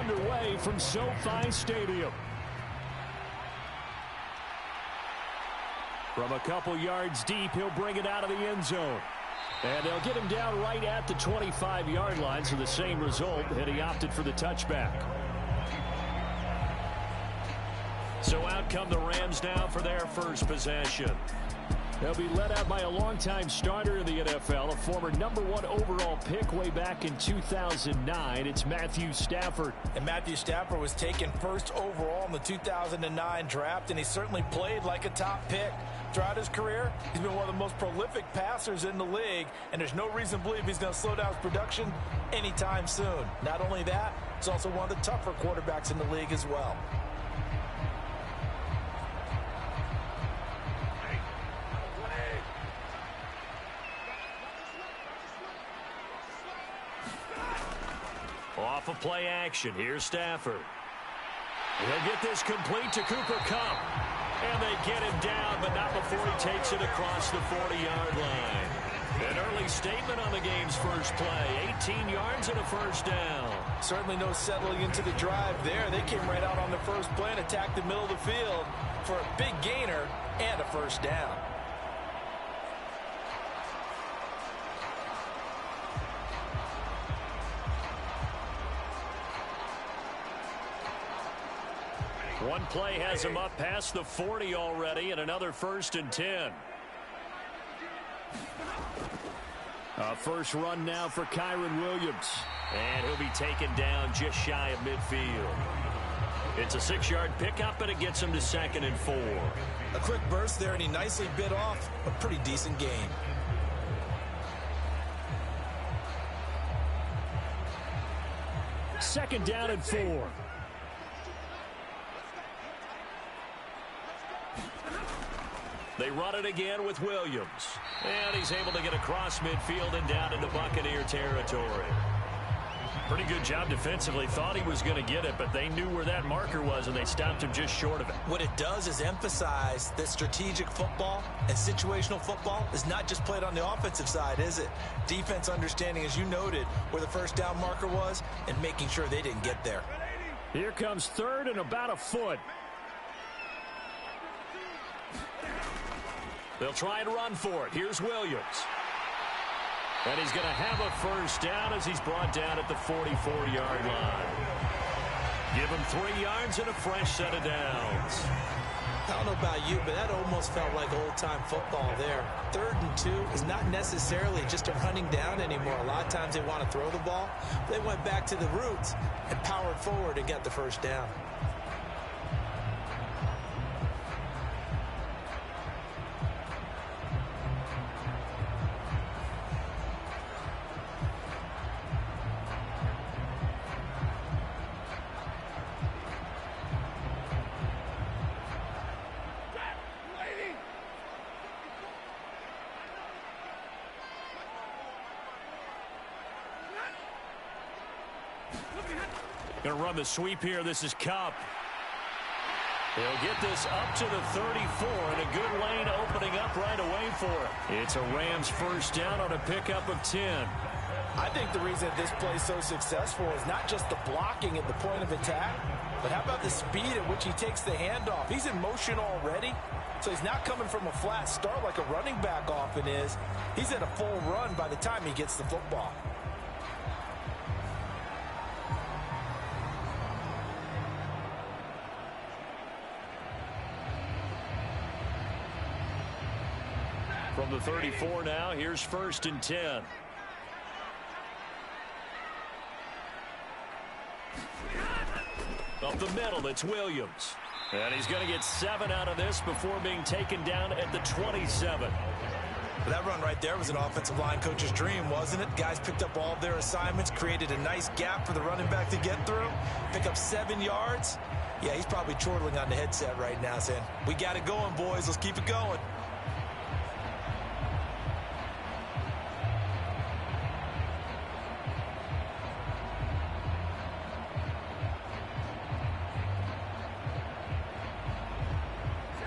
underway from SoFi Stadium. From a couple yards deep, he'll bring it out of the end zone. And they'll get him down right at the 25-yard line, so the same result, and he opted for the touchback. So out come the Rams now for their first possession. They'll be led out by a longtime starter in the NFL, a former #1 overall pick way back in 2009. It's Matthew Stafford. And Matthew Stafford was taken first overall in the 2009 draft, and he certainly played like a top pick. Throughout his career, he's been one of the most prolific passers in the league, and there's no reason to believe he's going to slow down his production anytime soon. Not only that, he's also one of the tougher quarterbacks in the league as well. Off of play action, here's Stafford. He'll get this complete to Cooper Kupp. And they get him down, but not before he takes it across the 40-yard line. An early statement on the game's first play. 18 yards and a first down. Certainly no settling into the drive there. They came right out on the first play and attacked the middle of the field for a big gainer and a first down. One play has him up past the 40 already, and another 1st and 10. A first run now for Kyren Williams. And he'll be taken down just shy of midfield. It's a 6-yard pickup, and it gets him to 2nd and 4. A quick burst there, and he nicely bit off a pretty decent gain. Second down and 4. They run it again with Williams. And he's able to get across midfield and down into Buccaneer territory. Pretty good job defensively. Thought he was going to get it, but they knew where that marker was, and they stopped him just short of it. What it does is emphasize that strategic football and situational football is not just played on the offensive side, is it? Defense understanding, as you noted, where the first down marker was and making sure they didn't get there. Here comes 3rd and about a foot. They'll try and run for it. Here's Williams. And he's going to have a first down as he's brought down at the 44-yard line. Give him 3 yards and a fresh set of downs. I don't know about you, but that almost felt like old-time football there. 3rd and 2 is not necessarily just a running down anymore. A lot of times they want to throw the ball. They went back to the roots and powered forward and got the first down. Going to run the sweep here. This is Kupp. He'll get this up to the 34, and a good lane opening up right away for it. It's a Rams first down on a pickup of 10. I think the reason this play is so successful is not just the blocking at the point of attack, but how about the speed at which he takes the handoff? He's in motion already, so he's not coming from a flat start like a running back often is. He's at a full run by the time he gets the football. From the 34 now, here's 1st and 10. Up the middle, it's Williams. And he's going to get 7 out of this before being taken down at the 27. That run right there was an offensive line coach's dream, wasn't it? Guys picked up all of their assignments, created a nice gap for the running back to get through, pick up 7 yards. Yeah, he's probably chortling on the headset right now saying, we got it going, boys. Let's keep it going.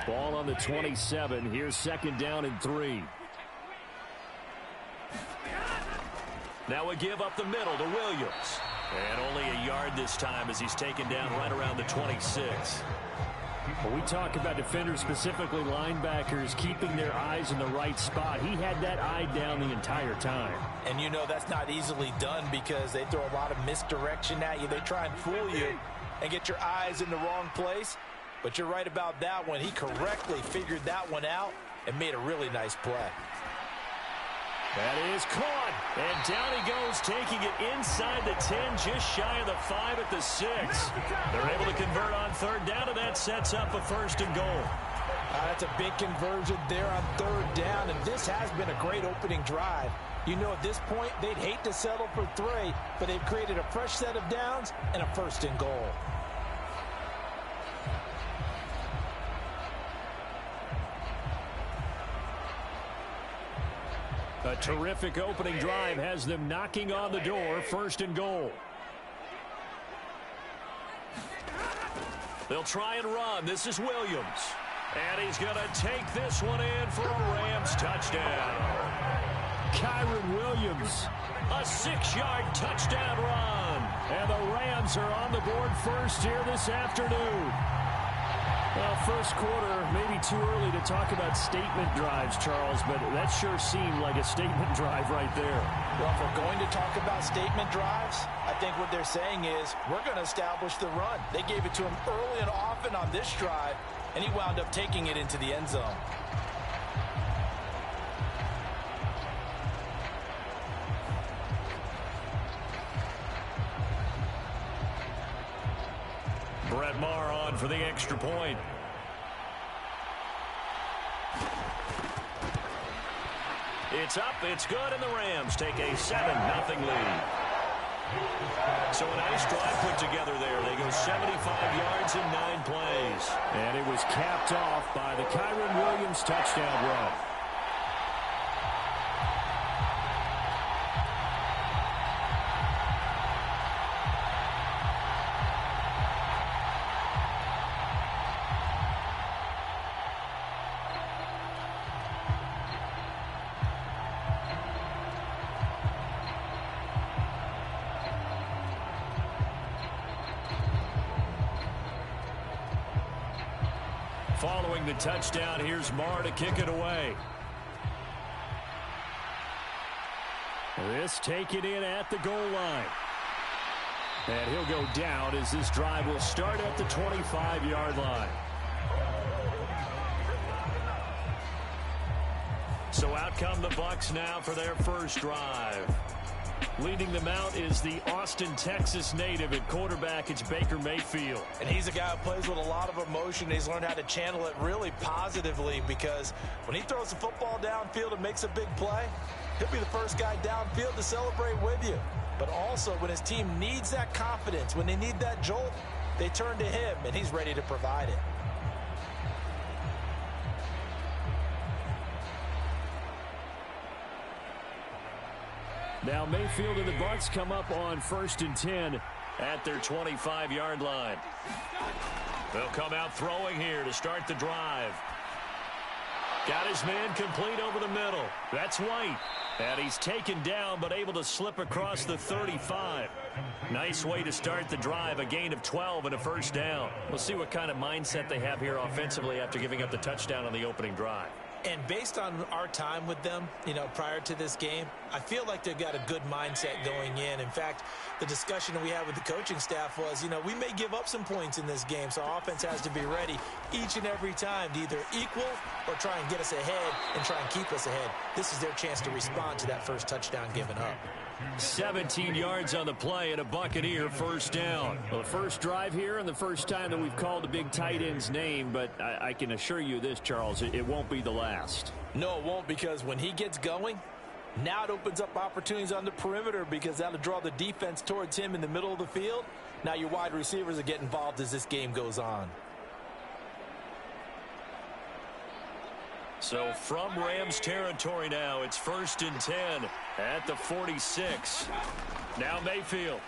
Ball on the 27. Here's 2nd down and 3. Now a give up the middle to Williams. And only a yard this time as he's taken down right around the 26. When we talk about defenders, specifically linebackers, keeping their eyes in the right spot, he had that eye down the entire time. And you know that's not easily done because they throw a lot of misdirection at you. They try and fool you and get your eyes in the wrong place. But you're right about that one. He correctly figured that one out and made a really nice play. That is caught. And down he goes, taking it inside the 10, just shy of the 5 at the 6. They're able to convert on third down, and that sets up a first and goal. That's a big conversion there on third down, and this has been a great opening drive. You know, at this point, they'd hate to settle for 3, but they've created a fresh set of downs and a first and goal. A terrific opening drive has them knocking on the door, first and goal. They'll try and run. This is Williams. And he's going to take this one in for a Rams touchdown. Kyron Williams. A 6-yard touchdown run. And the Rams are on the board first here this afternoon. Well, first quarter, maybe too early to talk about statement drives, Charles, but that sure seemed like a statement drive right there. Well, if we're going to talk about statement drives, I think what they're saying is we're going to establish the run. They gave it to him early and often on this drive, and he wound up taking it into the end zone. Brett Maher on for the extra point. It's up, it's good, and the Rams take a 7-0 lead. So a nice drive put together there. They go 75 yards in 9 plays. And it was capped off by the Kyron Williams touchdown run. Following the touchdown, here's Maher to kick it away. This taken in at the goal line. And he'll go down as this drive will start at the 25-yard line. So out come the Bucs now for their first drive. Leading them out is the Austin, Texas native at quarterback. It's Baker Mayfield. And he's a guy who plays with a lot of emotion. He's learned how to channel it really positively because when he throws the football downfield and makes a big play, he'll be the first guy downfield to celebrate with you. But also when his team needs that confidence, when they need that jolt, they turn to him, and he's ready to provide it. Now Mayfield and the Bucs come up on 1st and 10 at their 25-yard line. They'll come out throwing here to start the drive. Got his man complete over the middle. That's White. And he's taken down but able to slip across the 35. Nice way to start the drive. A gain of 12 and a first down. We'll see what kind of mindset they have here offensively after giving up the touchdown on the opening drive. And based on our time with them, you know, prior to this game, I feel like they've got a good mindset going in. In fact, the discussion that we had with the coaching staff was, you know, we may give up some points in this game, so our offense has to be ready each and every time to either equal or try and get us ahead and try and keep us ahead. This is their chance to respond to that first touchdown given up. 17 yards on the play and a Buccaneer first down. Well, the first drive here and the first time that we've called the big tight end's name, but I can assure you this, Charles, it won't be the last. No, it won't, because when he gets going, now it opens up opportunities on the perimeter because that'll draw the defense towards him in the middle of the field. Now your wide receivers will get involved as this game goes on. So from Rams territory now, it's 1st and 10 at the 46. Now Mayfield.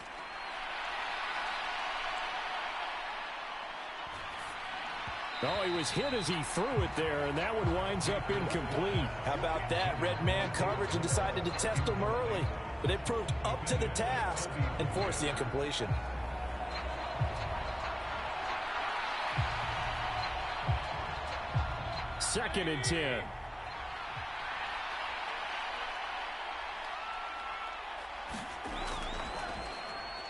Oh, he was hit as he threw it there, and that one winds up incomplete. How about that? Red man coverage and decided to test him early. but they proved up to the task and forced the incompletion. Second and 10.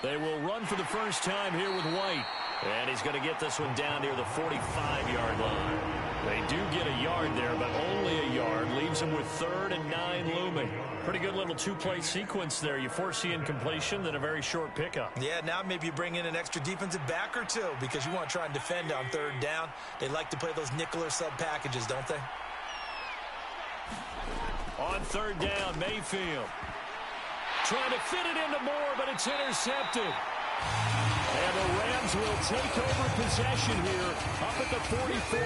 They will run for the first time here with White. And he's going to get this one down near the 45-yard line. They do get a yard there, but only a yard. Leaves them with 3rd and 9 looming. Pretty good little two-play sequence there. You force the incompletion, then a very short pickup. Yeah, now maybe you bring in an extra defensive back or two because you want to try and defend on 3rd down. They like to play those nickel or sub packages, don't they? On 3rd down, Mayfield. Trying to fit it into Moore, but it's intercepted. And the Rams will take over possession here up at the 44.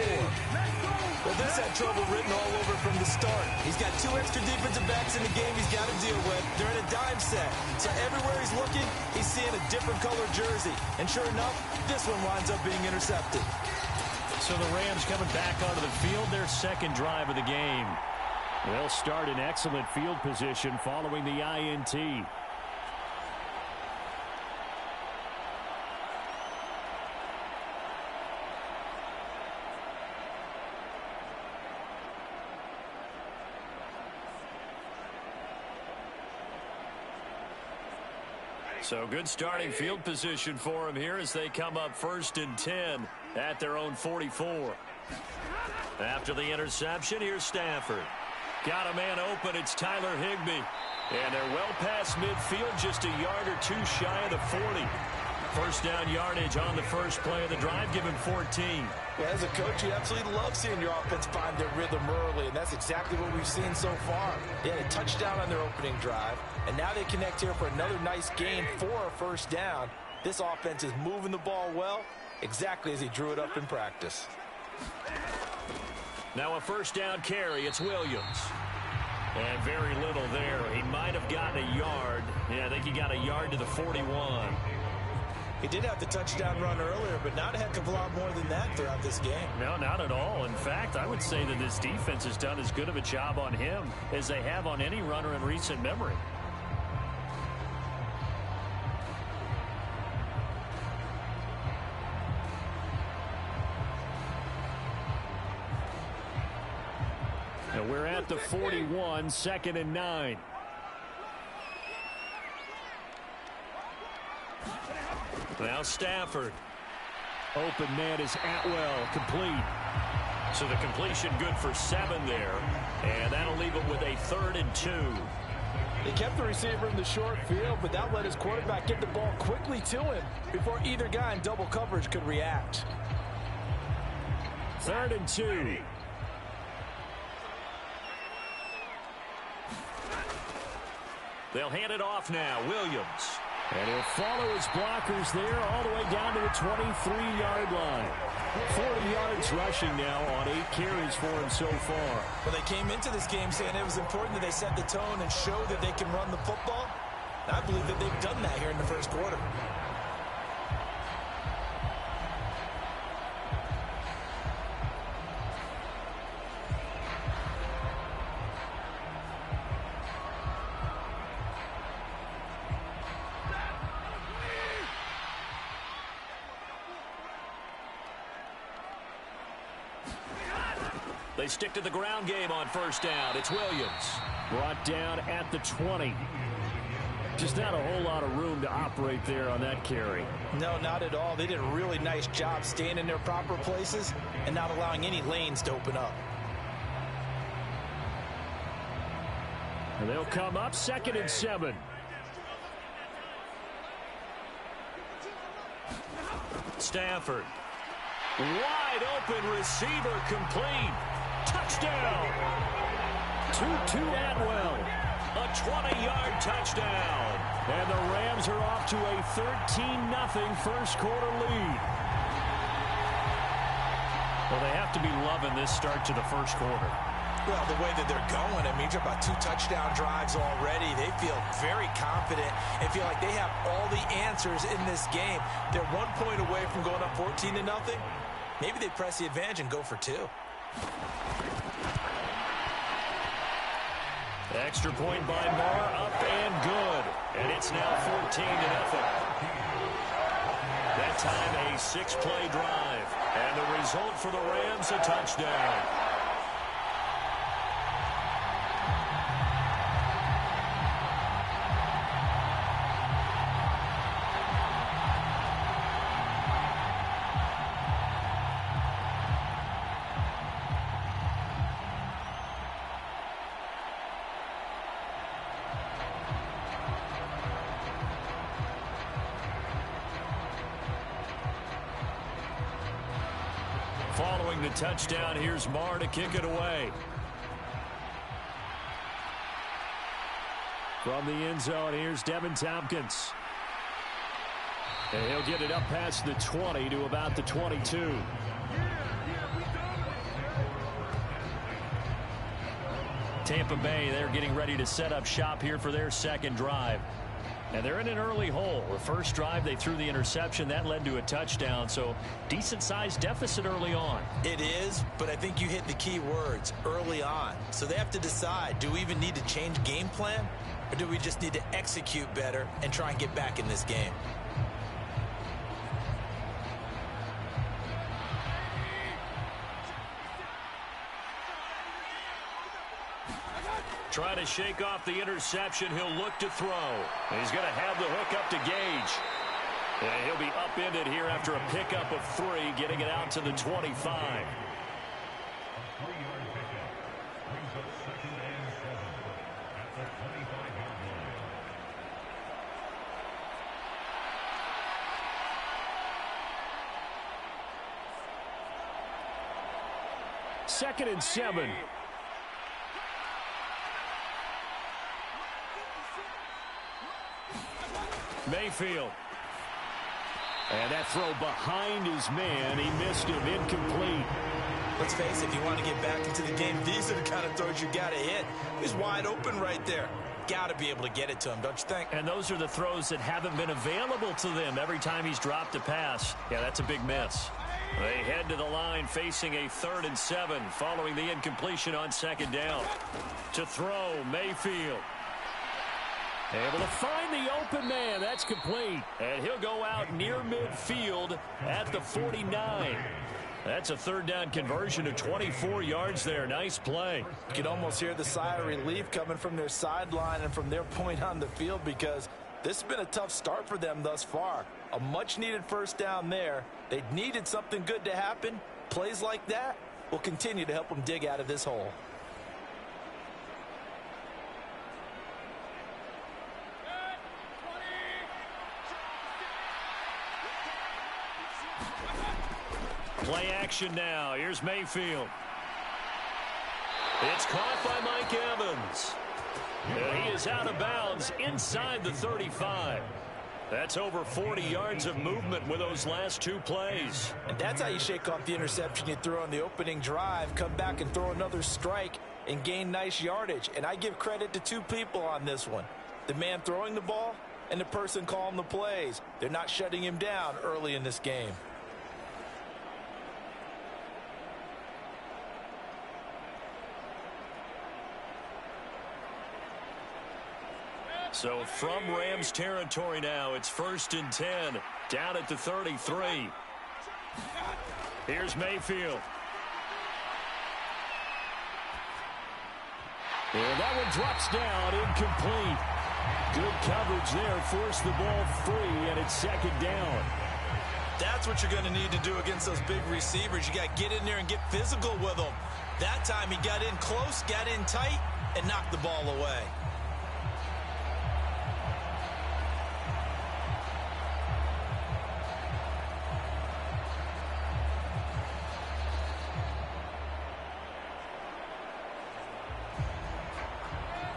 Well, this had trouble written all over from the start. He's got 2 extra defensive backs in the game he's got to deal with. They're in a dime set. So everywhere he's looking, he's seeing a different color jersey. And sure enough, this one winds up being intercepted. So the Rams coming back onto the field, their second drive of the game. They'll start in excellent field position following the INT. So good starting field position for him here as they come up 1st and 10 at their own 44. After the interception, here's Stafford. Got a man open. It's Tyler Higbee. And they're well past midfield, just a yard or 2 shy of the 40. First down yardage on the first play of the drive, give him 14. Well, as a coach, you absolutely love seeing your offense find their rhythm early, and that's exactly what we've seen so far. They had a touchdown on their opening drive, and now they connect here for another nice gain for a first down. This offense is moving the ball well, exactly as he drew it up in practice. Now a first down carry, it's Williams. And very little there. He might have gotten a yard. Yeah, I think he got a yard to the 41. He did have the touchdown run earlier, but not a heck of a lot more than that throughout this game. No, not at all. In fact, I would say that this defense has done as good of a job on him as they have on any runner in recent memory. Now we're at the 41, 2nd and 9. Now Stafford. Open man is Atwell, complete. So the completion good for 7 there. And that'll leave it with a 3rd and 2. They kept the receiver in the short field, but that let his quarterback get the ball quickly to him before either guy in double coverage could react. 3rd and 2. They'll hand it off now. Williams. And he'll follow his blockers there all the way down to the 23-yard line. 40 yards rushing now on 8 carries for him so far. Well, they came into this game saying it was important that they set the tone and show that they can run the football. I believe that they've done that here in the first quarter. They stick to the ground game on first down. It's Williams. Brought down at the 20. Just not a whole lot of room to operate there on that carry. No, not at all. They did a really nice job staying in their proper places and not allowing any lanes to open up. And they'll come up 2nd and 7. Stafford. Wide open receiver complete. Touchdown. 2-2 Atwell. A 20-yard touchdown. And the Rams are off to a 13-0 first quarter lead. Well, they have to be loving this start to the first quarter. Well, the way that they're going, I mean, you're about 2 touchdown drives already. They feel very confident and feel like they have all the answers in this game. They're 1 point away from going up 14-0. Maybe they press the advantage and go for 2. Extra point by Moore, up and good. And it's now 14-0. That time a 6-play drive. And the result for the Rams, a touchdown. Following the touchdown, here's Marr to kick it away. From the end zone, here's Devin Tompkins. And he'll get it up past the 20 to about the 22. Tampa Bay, they're getting ready to set up shop here for their second drive. And they're in an early hole. The first drive, they threw the interception. That led to a touchdown. So decent-sized deficit early on. It is, but I think you hit the key words, early on. So they have to decide, do we even need to change game plan? Or do we just need to execute better and try and get back in this game? Trying to shake off the interception. He'll look to throw. He's going to have the hook up to Gage. And he'll be upended here after a pickup of 3, getting it out to the 25. Second and 7. Mayfield. And that throw behind his man. He missed him. Incomplete. Let's face it, if you want to get back into the game, these are the kind of throws you got to hit. He's wide open right there. Got to be able to get it to him, don't you think? And those are the throws that haven't been available to them every time he's dropped a pass. Yeah, that's a big miss. They head to the line facing a 3rd and 7 following the incompletion on 2nd down. To throw, Mayfield. Able to find the open man. That's complete. And he'll go out near midfield at the 49. That's a 3rd down conversion of 24 yards there. Nice play. You can almost hear the sigh of relief coming from their sideline and from their point on the field because this has been a tough start for them thus far. A much-needed 1st down there. They needed something good to happen. Plays like that will continue to help them dig out of this hole. Play action now. Here's Mayfield. It's caught by Mike Evans. And he is out of bounds inside the 35. That's over 40 yards of movement with those last 2 plays. And that's how you shake off the interception you threw on the opening drive, come back and throw another strike and gain nice yardage. And I give credit to 2 people on this one. The man throwing the ball and the person calling the plays. They're not shutting him down early in this game. So from Rams territory now, it's 1st and 10, down at the 33. Here's Mayfield. And that one drops down, incomplete. Good coverage there, forced the ball free, and it's 2nd down. That's what you're going to need to do against those big receivers. You got to get in there and get physical with them. That time he got in close, got in tight, and knocked the ball away.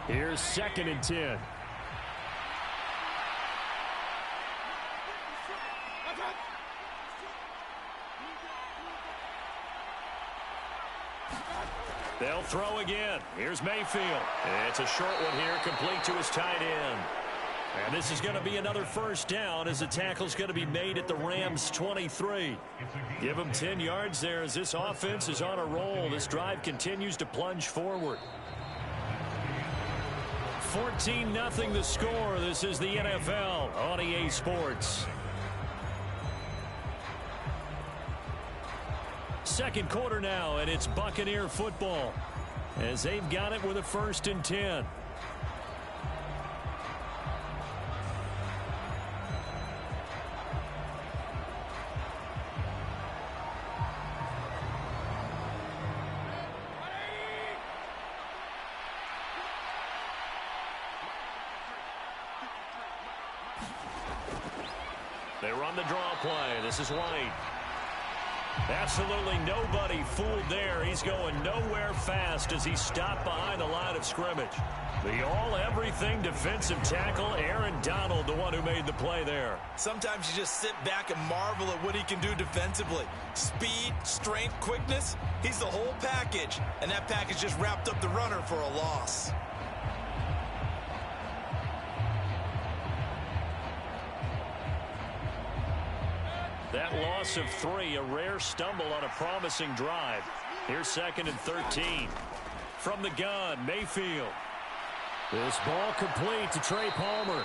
Here's 2nd and 10. They'll throw again. Here's Mayfield. It's a short one here, complete to his tight end. And this is going to be another 1st down as the tackle's going to be made at the Rams' 23. Give them 10 yards there as this offense is on a roll. This drive continues to plunge forward. 14-0 the score. This is the NFL on EA Sports. Second quarter now, and it's Buccaneer football as they've got it with a 1st and 10. They run the draw play. This is White. Absolutely nobody fooled there. He's going nowhere fast as he stopped behind the line of scrimmage. The all-everything defensive tackle, Aaron Donald, the one who made the play there. Sometimes you just sit back and marvel at what he can do defensively. Speed, strength, quickness, he's the whole package. And that package just wrapped up the runner for a loss. That loss of 3, a rare stumble on a promising drive. Here's 2nd and 13. From the gun, Mayfield. This ball complete to Trey Palmer.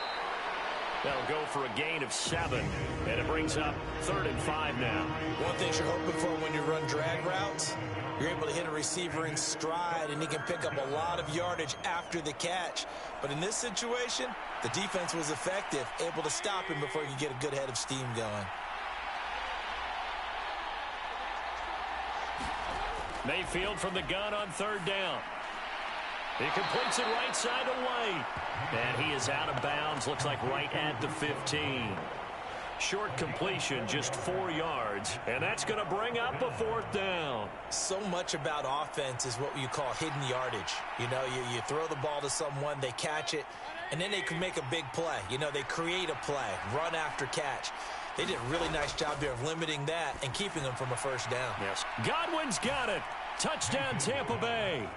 They'll go for a gain of 7, and it brings up 3rd and 5 now. One thing you're hoping for when you run drag routes, you're able to hit a receiver in stride, and he can pick up a lot of yardage after the catch. But in this situation, the defense was effective, able to stop him before he could get a good head of steam going. Mayfield from the gun on 3rd down. He completes it right side to White. And he is out of bounds. Looks like right at the 15. Short completion, just 4 yards. And that's going to bring up a 4th down. So much about offense is what you call hidden yardage. You know, you throw the ball to someone, they catch it, and then they can make a big play. You know, they create a play, run after catch. They did a really nice job there of limiting that and keeping them from a 1st down. Yes. Godwin's got it. Touchdown, Tampa Bay.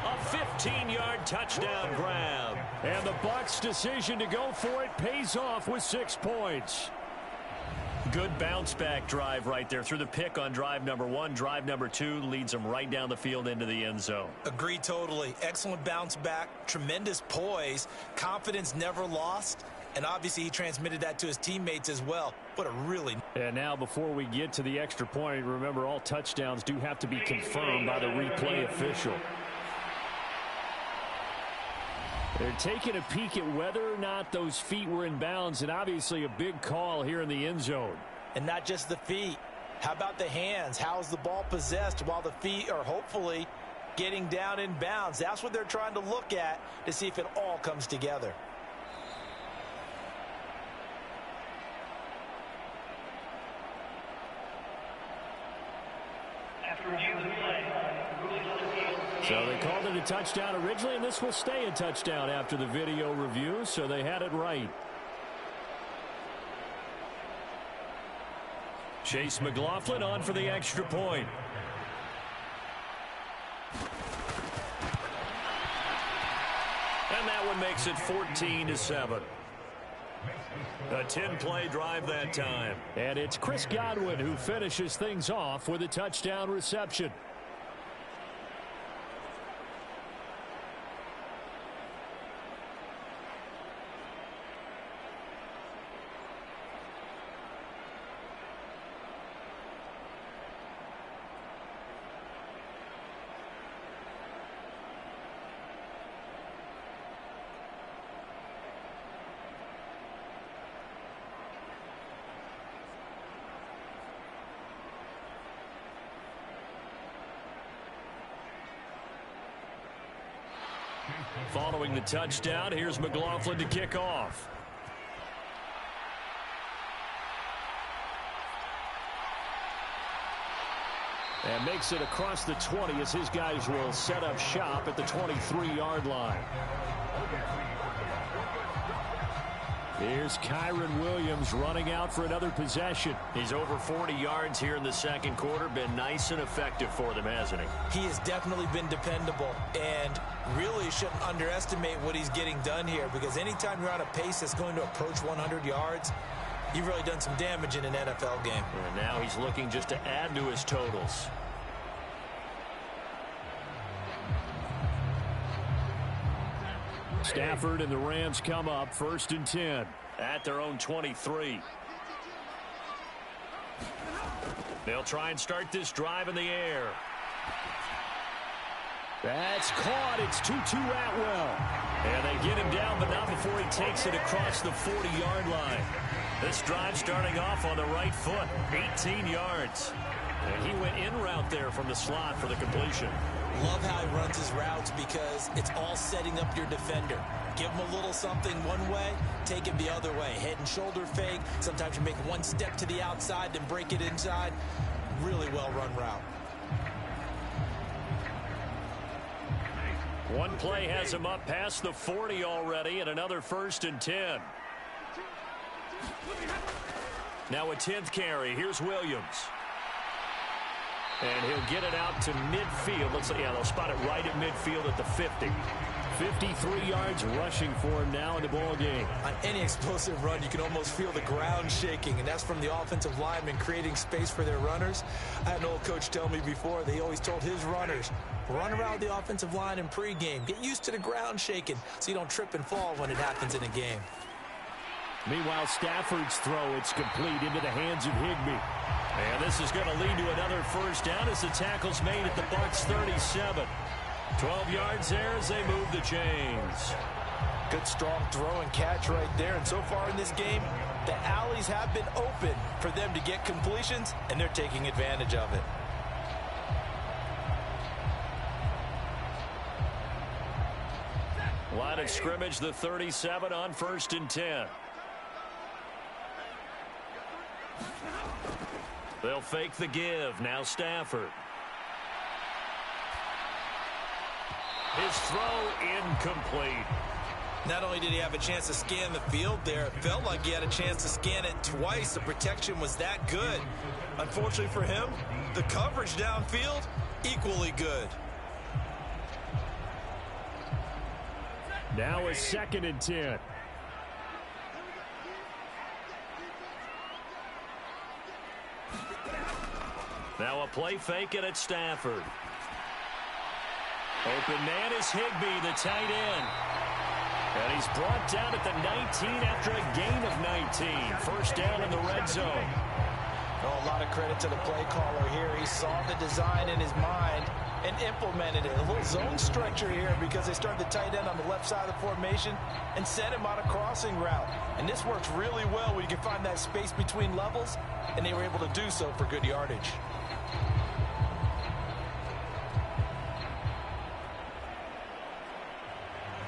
A 15-yard touchdown grab. And the Bucs' decision to go for it pays off with 6 points. Good bounce-back drive right there through the pick on drive number 1. Drive number 2 leads them right down the field into the end zone. Agree totally. Excellent bounce back, tremendous poise, confidence never lost. And obviously he transmitted that to his teammates as well. What a really... And now before we get to the extra point, remember all touchdowns do have to be confirmed by the replay official. They're taking a peek at whether or not those feet were in bounds, and obviously a big call here in the end zone. And not just the feet. How about the hands? How's the ball possessed while the feet are hopefully getting down in bounds? That's what they're trying to look at to see if it all comes together. So they called it a touchdown originally, and this will stay a touchdown after the video review, so they had it right. Chase McLaughlin on for the extra point. And that one makes it 14-7. A 10-play drive that time. And it's Chris Godwin who finishes things off with a touchdown reception. Following the touchdown, here's McLaughlin to kick off. And makes it across the 20 as his guys will set up shop at the 23-yard line. Here's Kyron Williams running out for another possession. He's over 40 yards here in the second quarter. Been nice and effective for them, hasn't he? He has definitely been dependable, and really shouldn't underestimate what he's getting done here, because anytime you're on a pace that's going to approach 100 yards, you've really done some damage in an NFL game. And now he's looking just to add to his totals. Stafford and the Rams come up 1st and 10 at their own 23. They'll try and start this drive in the air. That's caught. It's Tutu Atwell. And they get him down, but not before he takes it across the 40-yard line. This drive starting off on the right foot, 18 yards. And he went in route there from the slot for the completion. Love how he runs his routes because it's all setting up your defender. Give him a little something one way, take it the other way. Head and shoulder fake. Sometimes you make one step to the outside, then break it inside. Really well run route. One play has him up past the 40 already, and another 1st and 10. Now a 10th carry. Here's Williams. And he'll get it out to midfield. Looks like, yeah, they'll spot it right at midfield at the 50. 53 yards rushing for him now in the ball game. On any explosive run, you can almost feel the ground shaking, and that's from the offensive linemen creating space for their runners. I had an old coach tell me before, they always told his runners, run around the offensive line in pregame. Get used to the ground shaking so you don't trip and fall when it happens in a game. Meanwhile, Stafford's throw, it's complete into the hands of Higbee. And this is going to lead to another 1st down as the tackle's made at the Bucs 37. 12 yards there as they move the chains. Good strong throw and catch right there. And so far in this game, the alleys have been open for them to get completions, and they're taking advantage of it. Line of scrimmage, the 37 on 1st and 10. They'll fake the give. Now Stafford. His throw incomplete. Not only did he have a chance to scan the field there, it felt like he had a chance to scan it twice. The protection was that good. Unfortunately for him, the coverage downfield, equally good. Now a 2nd and 10. Now a play fake it at Stafford. Open man is Higbee, the tight end. And he's brought down at the 19 after a gain of 19. 1st down in the red zone. Oh, a lot of credit to the play caller here. He saw the design in his mind and implemented it. A little zone stretcher here because they started the tight end on the left side of the formation and sent him on a crossing route. And this works really well where you can find that space between levels, and they were able to do so for good yardage.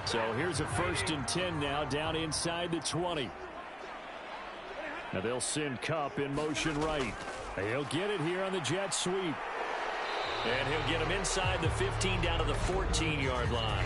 So here's a 1st and 10 now down inside the 20. Now they'll send Kupp in motion right. He'll get it here on the jet sweep. And he'll get him inside the 15 down to the 14-yard line.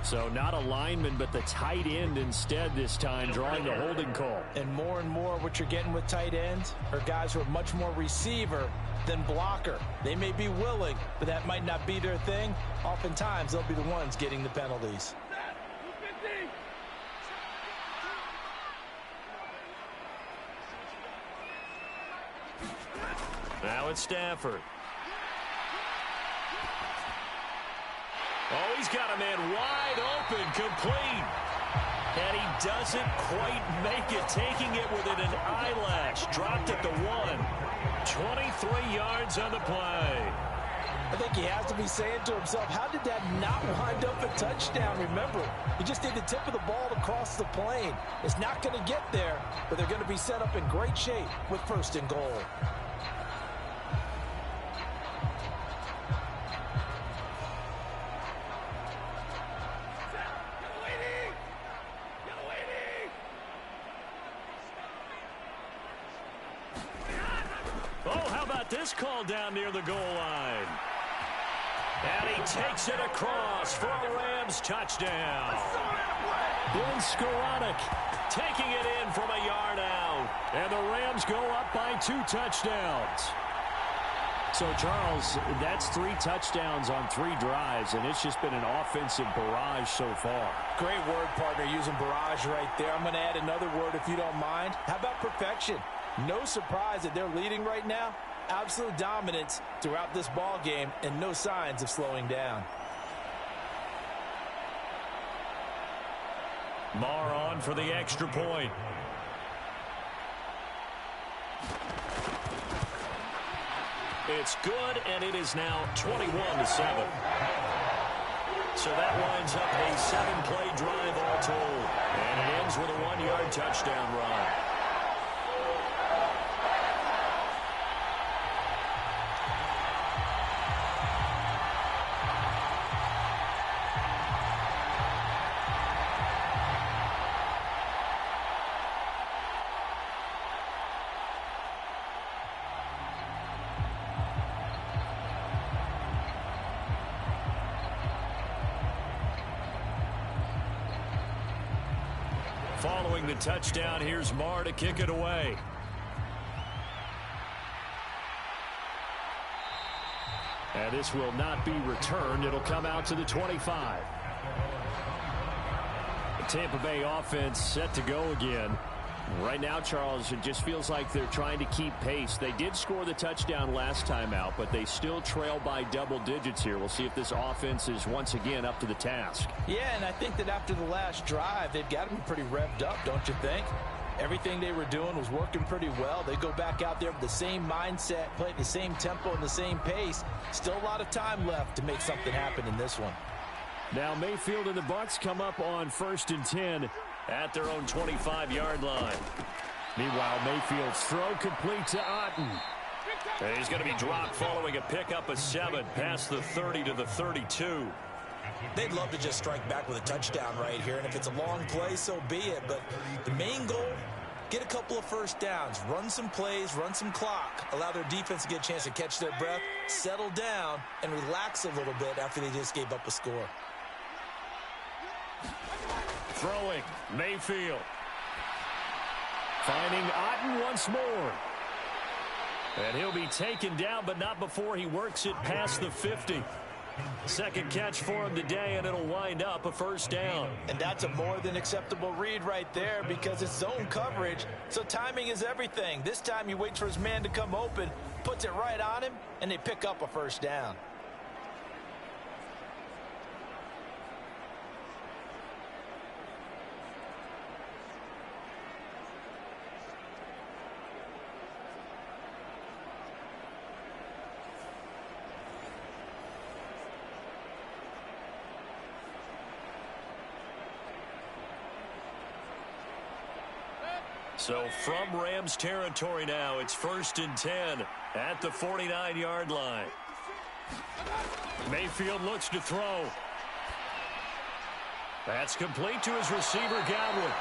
So not a lineman, but the tight end instead this time, drawing the holding call. And more what you're getting with tight ends are guys who are much more receiver than blocker. They may be willing, but that might not be their thing. Oftentimes, they'll be the ones getting the penalties. Now it's Stafford. Oh, he's got a man wide open, complete. And he doesn't quite make it, taking it within an eyelash. Dropped at the 1. 23 yards on the play. I think he has to be saying to himself, how did that not wind up a touchdown? Remember, he just did the tip of the ball to cross the plane. It's not going to get there, but they're going to be set up in great shape with 1st and goal. This call down near the goal line. And he takes it across for a Rams touchdown. Ben Skoranek taking it in from a yard out. And the Rams go up by 2 touchdowns. So, Charles, that's 3 touchdowns on 3 drives, and it's just been an offensive barrage so far. Great word, partner, using barrage right there. I'm going to add another word if you don't mind. How about perfection? No surprise that they're leading right now. Absolute dominance throughout this ball game and no signs of slowing down. Marr on for the extra point. It's good, and it is now 21-7. So that winds up a 7-play drive all told. And it ends with a 1-yard touchdown run. Following the touchdown, here's Marr to kick it away. And this will not be returned. It'll come out to the 25. The Tampa Bay offense set to go again. Right now, Charles, it just feels like they're trying to keep pace. They did score the touchdown last time out, but they still trail by double digits here. We'll see if this offense is once again up to the task. Yeah, and I think that after the last drive, they've got to be pretty revved up, don't you think? Everything they were doing was working pretty well. They go back out there with the same mindset, play at the same tempo and the same pace. Still a lot of time left to make something happen in this one. Now Mayfield and the Bucs come up on 1st and 10 at their own 25-yard line. Meanwhile, Mayfield's throw complete to Otten. And he's going to be dropped following a pickup of 7 past the 30 to the 32. They'd love to just strike back with a touchdown right here, and if it's a long play, so be it. But the main goal, get a couple of first downs, run some plays, run some clock, allow their defense to get a chance to catch their breath, settle down, and relax a little bit after they just gave up a score. Throwing, Mayfield. Finding Otten once more. And he'll be taken down, but not before he works it past the 50. Second catch for him today, and it'll wind up a first down. And that's a more than acceptable read right there because it's zone coverage, so timing is everything. This time he waits for his man to come open, puts it right on him, and they pick up a first down. So from Rams territory now, it's 1st and 10 at the 49-yard line. Mayfield looks to throw. That's complete to his receiver, Godwin.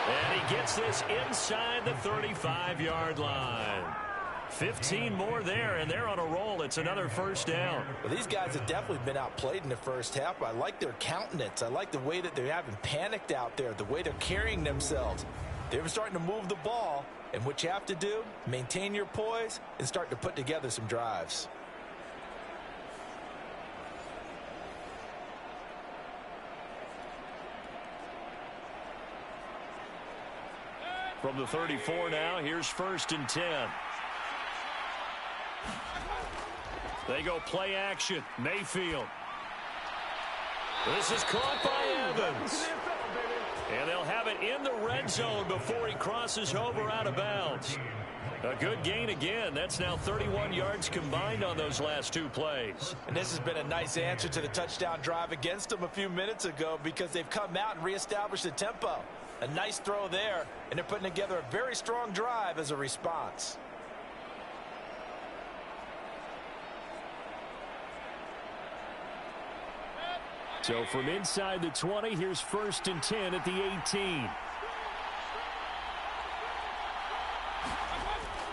And he gets this inside the 35-yard line. 15 more there, and they're on a roll. It's another first down. Well, these guys have definitely been outplayed in the first half. I like their countenance. I like the way that they haven't panicked out there, the way they're carrying themselves. They're starting to move the ball, and what you have to do, maintain your poise and start to put together some drives. From the 34 now, here's 1st and 10. They go play action. Mayfield. This is caught by Evans. And they'll have it in the red zone before he crosses over out of bounds. A good gain again. That's now 31 yards combined on those last 2 plays. And this has been a nice answer to the touchdown drive against them a few minutes ago because they've come out and reestablished the tempo. A nice throw there, and they're putting together a very strong drive as a response. So from inside the 20, here's 1st and 10 at the 18.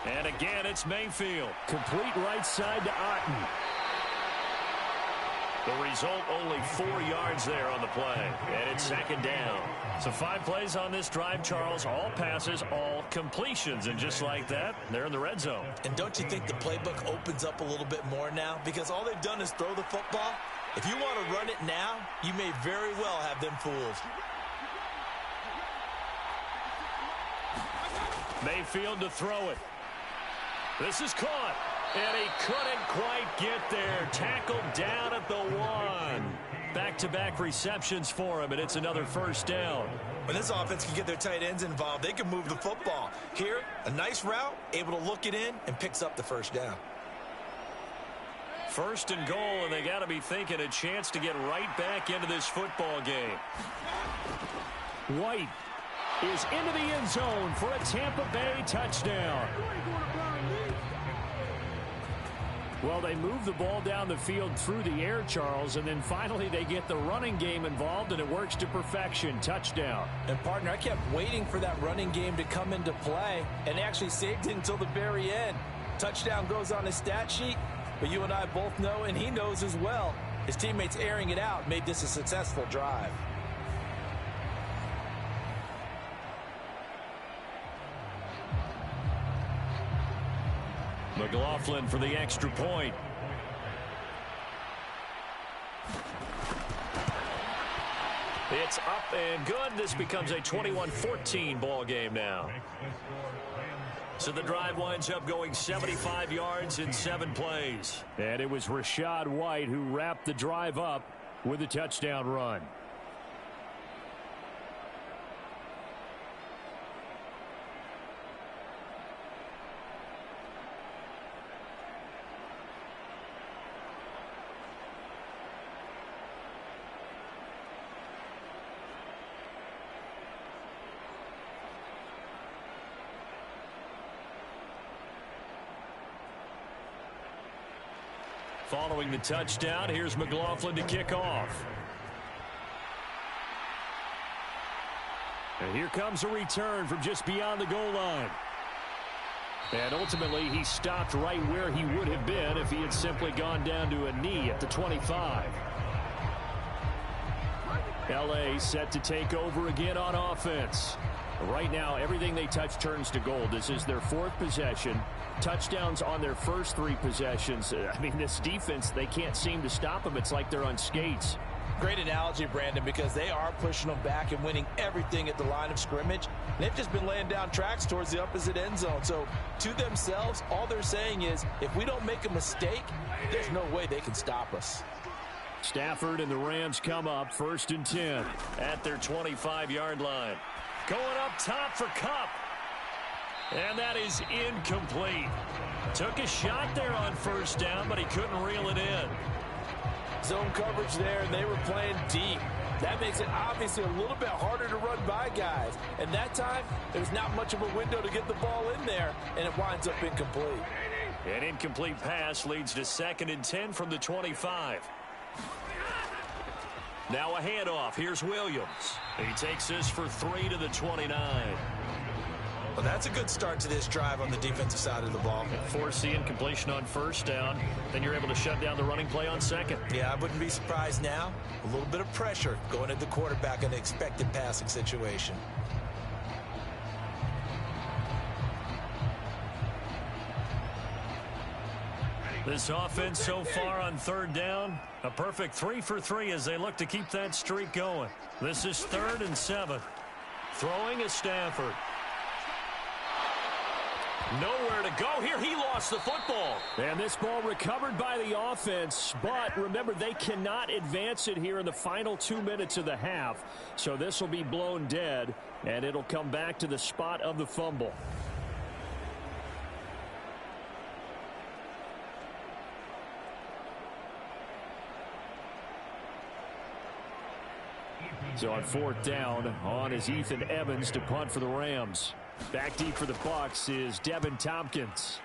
And again, it's Mayfield. Complete right side to Otten. The result, only 4 yards there on the play. And it's 2nd down. So 5 plays on this drive, Charles. All passes, all completions. And just like that, they're in the red zone. And don't you think the playbook opens up a little bit more now? Because all they've done is throw the football. If you want to run it now, you may very well have them fooled. Mayfield to throw it. This is caught, and he couldn't quite get there. Tackled down at the 1. Back-to-back receptions for him, and it's another first down. When this offense can get their tight ends involved, they can move the football. Here, a nice route, able to look it in, and picks up the first down. First and goal, and they got to be thinking a chance to get right back into this football game. White is into the end zone for a Tampa Bay touchdown. Well, they move the ball down the field through the air, Charles, and then finally they get the running game involved, and it works to perfection. Touchdown. And, partner, I kept waiting for that running game to come into play, and actually saved it until the very end. Touchdown goes on his stat sheet, but you and I both know, and he knows as well, his teammates airing it out made this a successful drive. McLaughlin for the extra point. It's up and good. This becomes a 21-14 ball game now. So the drive winds up going 75 yards in 7 plays. And it was Rachaad White who wrapped the drive up with a touchdown run. Following the touchdown, here's McLaughlin to kick off. And here comes a return from just beyond the goal line. And ultimately, he stopped right where he would have been if he had simply gone down to a knee at the 25. L.A. set to take over again on offense. Right now, everything they touch turns to gold. This is their 4th possession. Touchdowns on their first 3 possessions. I mean, this defense, they can't seem to stop them. It's like they're on skates. Great analogy, Brandon, because they are pushing them back and winning everything at the line of scrimmage. They've just been laying down tracks towards the opposite end zone. So, to themselves, all they're saying is, if we don't make a mistake, there's no way they can stop us. Stafford and the Rams come up 1st and 10. At their 25-yard line. Going up top for Kupp. And that is incomplete. Took a shot there on first down, but he couldn't reel it in. Zone coverage there, and they were playing deep. That makes it obviously a little bit harder to run by guys. And that time, there's not much of a window to get the ball in there, and it winds up incomplete. An incomplete pass leads to 2nd and 10 from the 25. Now a handoff. Here's Williams. He takes this for 3 to the 29. Well, that's a good start to this drive on the defensive side of the ball. Force the incompletion on first down. Then you're able to shut down the running play on 2nd. Yeah, I wouldn't be surprised now. A little bit of pressure going at the quarterback in an expected passing situation. This offense so far on 3rd down, a perfect 3 for 3 as they look to keep that streak going. This is 3rd and 7. Throwing is Stafford. Nowhere to go here. He lost the football. And this ball recovered by the offense. But remember, they cannot advance it here in the final 2 minutes of the half. So this will be blown dead, and it'll come back to the spot of the fumble. So on 4th down, on is Ethan Evans to punt for the Rams. Back deep for the Bucs is Devin Tompkins.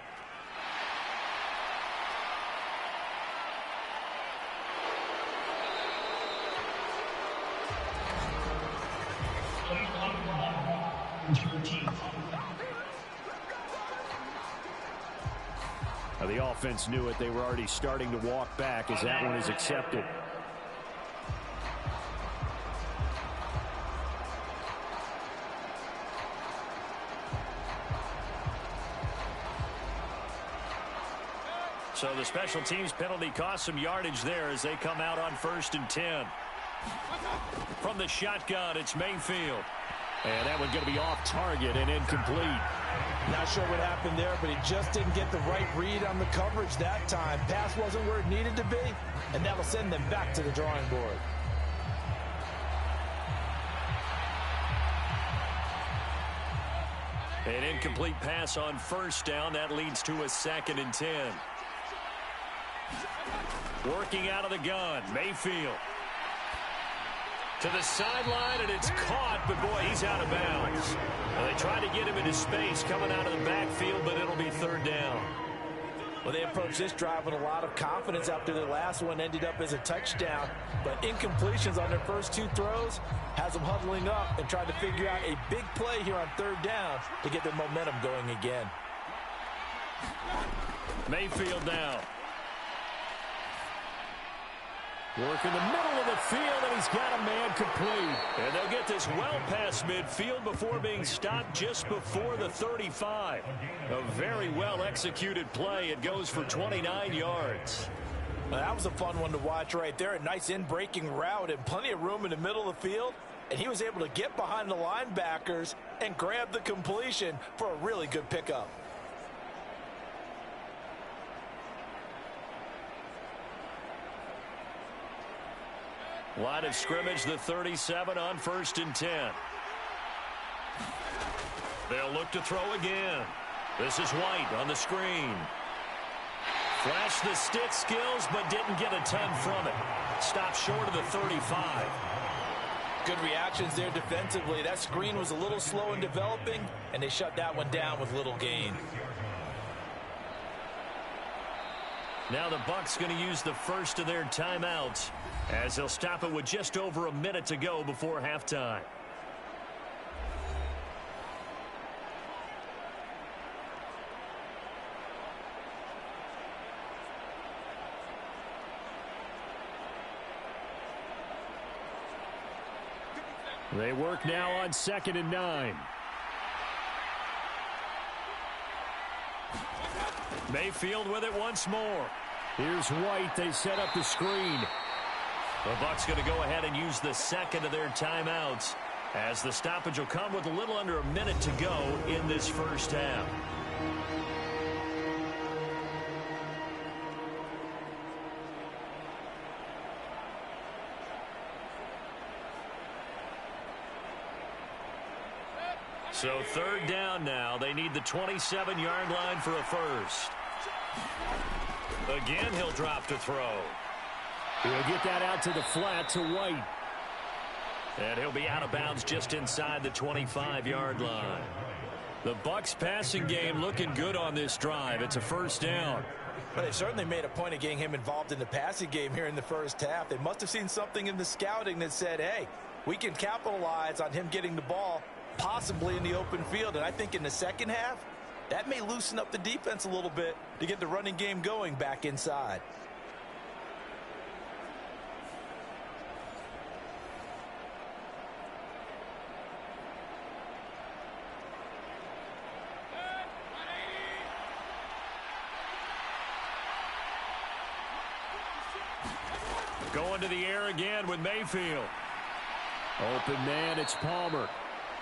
Now the offense knew it. They were already starting to walk back as that one is accepted. So the special teams penalty cost some yardage there as they come out on 1st and 10. From the shotgun, it's Mayfield. And that one's going to be off target and incomplete. Not sure what happened there, but he just didn't get the right read on the coverage that time. Pass wasn't where it needed to be, and that'll send them back to the drawing board. An incomplete pass on first down. That leads to a 2nd and 10. Working out of the gun, Mayfield. To the sideline, and it's caught, but boy, he's out of bounds. Well, they tried to get him into space coming out of the backfield, but it'll be 3rd down. Well, they approached this drive with a lot of confidence after their last one ended up as a touchdown. But incompletions on their first 2 throws has them huddling up and trying to figure out a big play here on 3rd down to get their momentum going again. Mayfield now. Working the middle of the field, and he's got a man complete. And they'll get this well past midfield before being stopped just before the 35. A very well-executed play. It goes for 29 yards. Well, that was a fun one to watch right there. A nice in-breaking route and plenty of room in the middle of the field. And he was able to get behind the linebackers and grab the completion for a really good pickup. Line of scrimmage, the 37 on 1st and 10. They'll look to throw again. This is White on the screen. Flashed the stick skills, but didn't get a ton from it. Stopped short of the 35. Good reactions there defensively. That screen was a little slow in developing, and they shut that one down with little gain. Now the Bucs going to use the first of their timeouts as they'll stop it with just over a minute to go before halftime. They work now on 2nd and 9. Mayfield with it once more. Here's White. They set up the screen. The Bucs going to go ahead and use the second of their timeouts as the stoppage will come with a little under a minute to go in this first half. So 3rd down now. They need the 27-yard line for a first. Again, he'll drop to throw. He'll get that out to the flat to White. And he'll be out of bounds just inside the 25-yard line. The Bucs passing game looking good on this drive. It's a first down. But they certainly made a point of getting him involved in the passing game here in the first half. They must have seen something in the scouting that said, hey, we can capitalize on him getting the ball possibly in the open field. And I think in the second half, that may loosen up the defense a little bit to get the running game going back inside. Going to the air again with Mayfield. Open man, it's Palmer.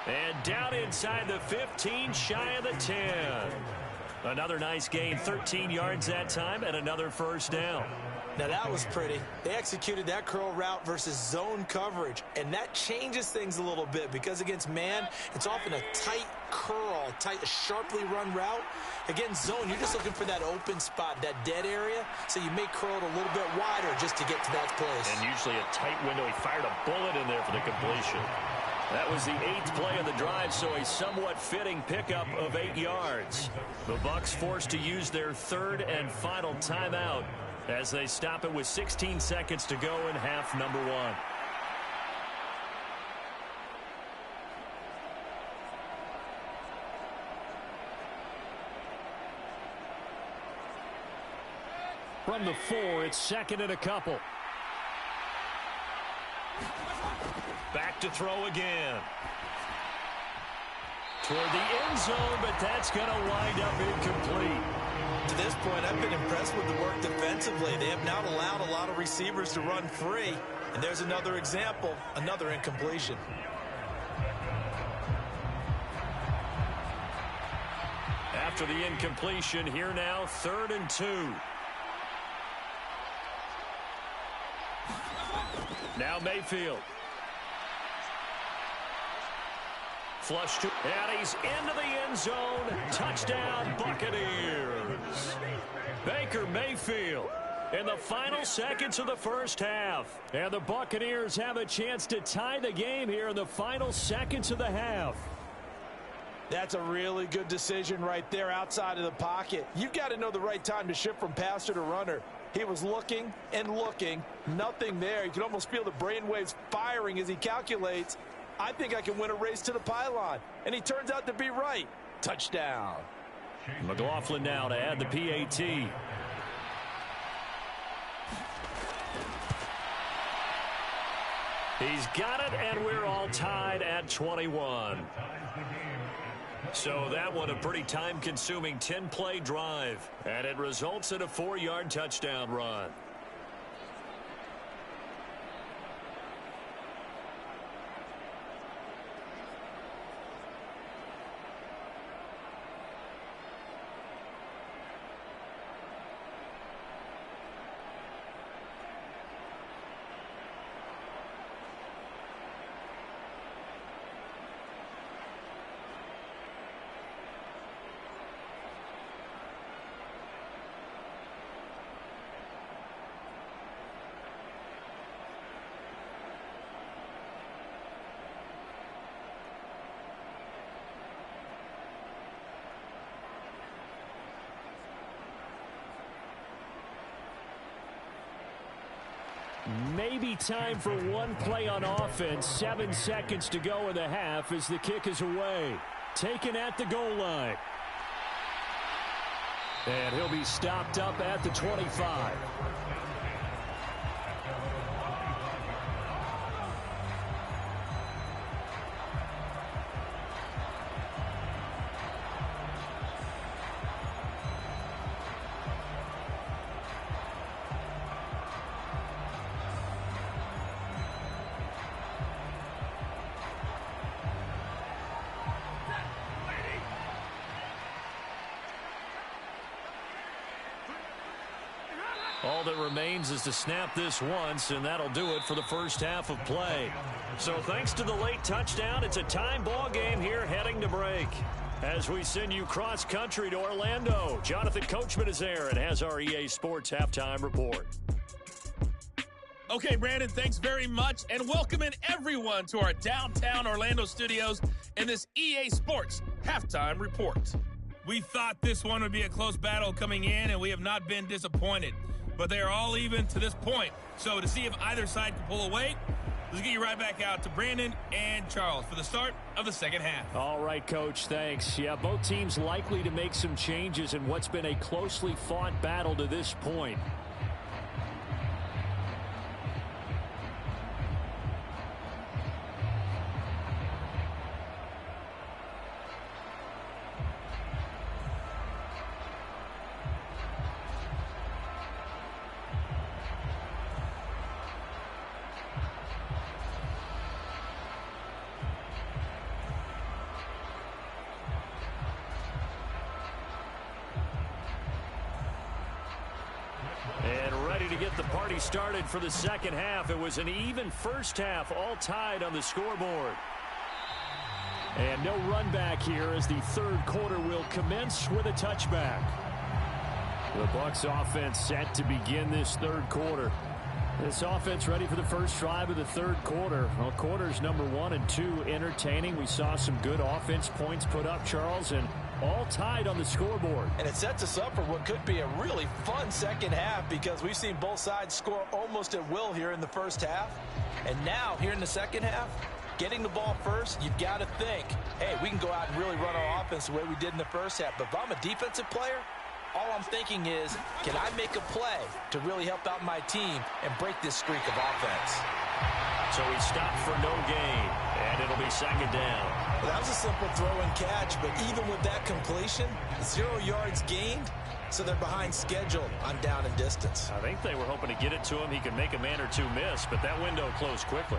And down inside the 15, shy of the 10. Another nice gain, 13 yards that time, and another first down. Now that was pretty. They executed that curl route versus zone coverage, and that changes things a little bit because against man, it's often a tight curl, a sharply run route. Against zone, you're just looking for that open spot, that dead area, so you may curl it a little bit wider just to get to that place. And usually a tight window. He fired a bullet in there for the completion. That was the 8th play of the drive, so a somewhat fitting pickup of 8 yards. The Bucs forced to use their 3rd and final timeout as they stop it with 16 seconds to go in half number 1. From the 4, it's 2nd and a couple. Back to throw again. Toward the end zone, but that's going to wind up incomplete. To this point, I've been impressed with the work defensively. They have not allowed a lot of receivers to run free. And there's another example, another incompletion. after the incompletion. Here now, 3rd and 2. Now Mayfield. Flush to, and he's into the end zone. Touchdown, Buccaneers. Baker Mayfield in the final seconds of the first half. And the Buccaneers have a chance to tie the game here in the final seconds of the half. That's a really good decision right there outside of the pocket. You've got to know the right time to shift from passer to runner. He was looking and looking. Nothing there. You can almost feel the brainwaves firing as he calculates, I think I can win a race to the pylon. And he turns out to be right. Touchdown. McLaughlin now to add the PAT. He's got it, and we're all tied at 21. So that one a pretty time-consuming 10-play drive. And it results in a 4-yard touchdown run. Maybe time for one play on offense. 7 seconds to go in the half as the kick is away. Taken at the goal line. And he'll be stopped up at the 25. All that remains is to snap this once, and that'll do it for the first half of play. So thanks to the late touchdown, it's a time ball game here heading to break. As we send you cross-country to Orlando, Jonathan Coachman is there and has our EA Sports Halftime Report. Okay, Brandon, thanks very much, and welcome in everyone to our downtown Orlando studios in this EA Sports Halftime Report. We thought this one would be a close battle coming in, and we have not been disappointed. But they are all even to this point. So to see if either side can pull away, let's get you right back out to Brandon and Charles for the start of the second half. All right, Coach, thanks. Yeah, both teams likely to make some changes in what's been a closely fought battle to this point. And ready to get the party started for the second half. It was an even first half, all tied on the scoreboard. And no run back here as the third quarter will commence with a touchback. The Bucs offense set to begin this third quarter. This offense ready for the first drive of the third quarter. Well, quarters number 1 and 2 entertaining. We saw some good offense points put up, Charles, and all tied on the scoreboard. And it sets us up for what could be a really fun second half because we've seen both sides score almost at will here in the first half. And now, here in the second half, getting the ball first, you've got to think, hey, we can go out and really run our offense the way we did in the first half. But if I'm a defensive player, all I'm thinking is, can I make a play to really help out my team and break this streak of offense? So he stopped for no gain, and it'll be second down. Well, that was a simple throw and catch, but even with that completion, 0 yards gained, so they're behind schedule on down and distance. I think they were hoping to get it to him. He could make a man or two miss, but that window closed quickly.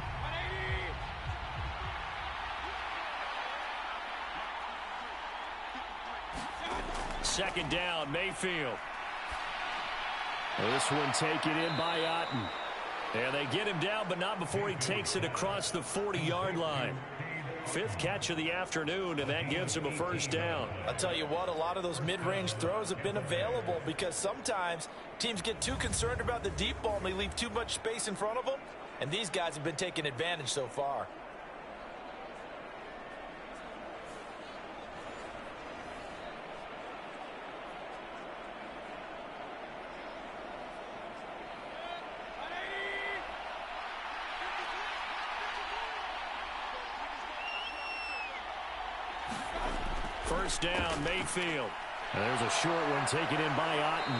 Second down, Mayfield. This one taken in by Otten. And they get him down, but not before he takes it across the 40-yard line. Fifth catch of the afternoon, and that gives him a first down. I'll tell you what, a lot of those mid-range throws have been available because sometimes teams get too concerned about the deep ball and they leave too much space in front of them, and these guys have been taking advantage so far. First down, Mayfield. And there's a short one taken in by Otten.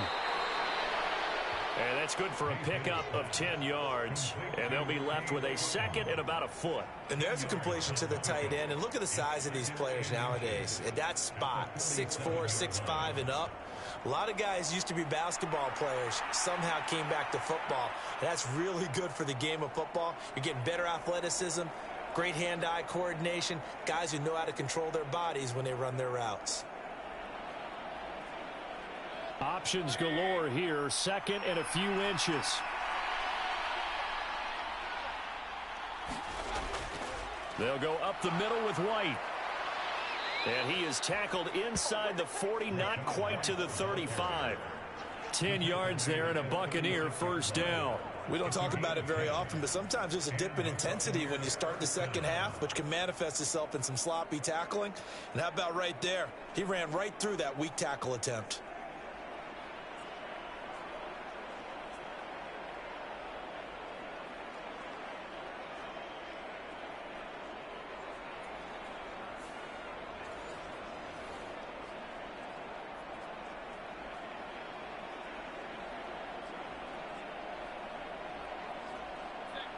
And that's good for a pickup of 10 yards. And they'll be left with a second and about a foot. And there's a completion to the tight end. And look at the size of these players nowadays. At that spot, 6'4", 6'5", and up. A lot of guys used to be basketball players, somehow came back to football. And that's really good for the game of football. You're getting better athleticism, great hand-eye coordination, guys who know how to control their bodies when they run their routes. Options galore here, second and a few inches. They'll go up the middle with White. And he is tackled inside the 40, not quite to the 35. 10 yards there and a Buccaneer first down. We don't talk about it very often, but sometimes there's a dip in intensity when you start the second half, which can manifest itself in some sloppy tackling. And how about right there? He ran right through that weak tackle attempt.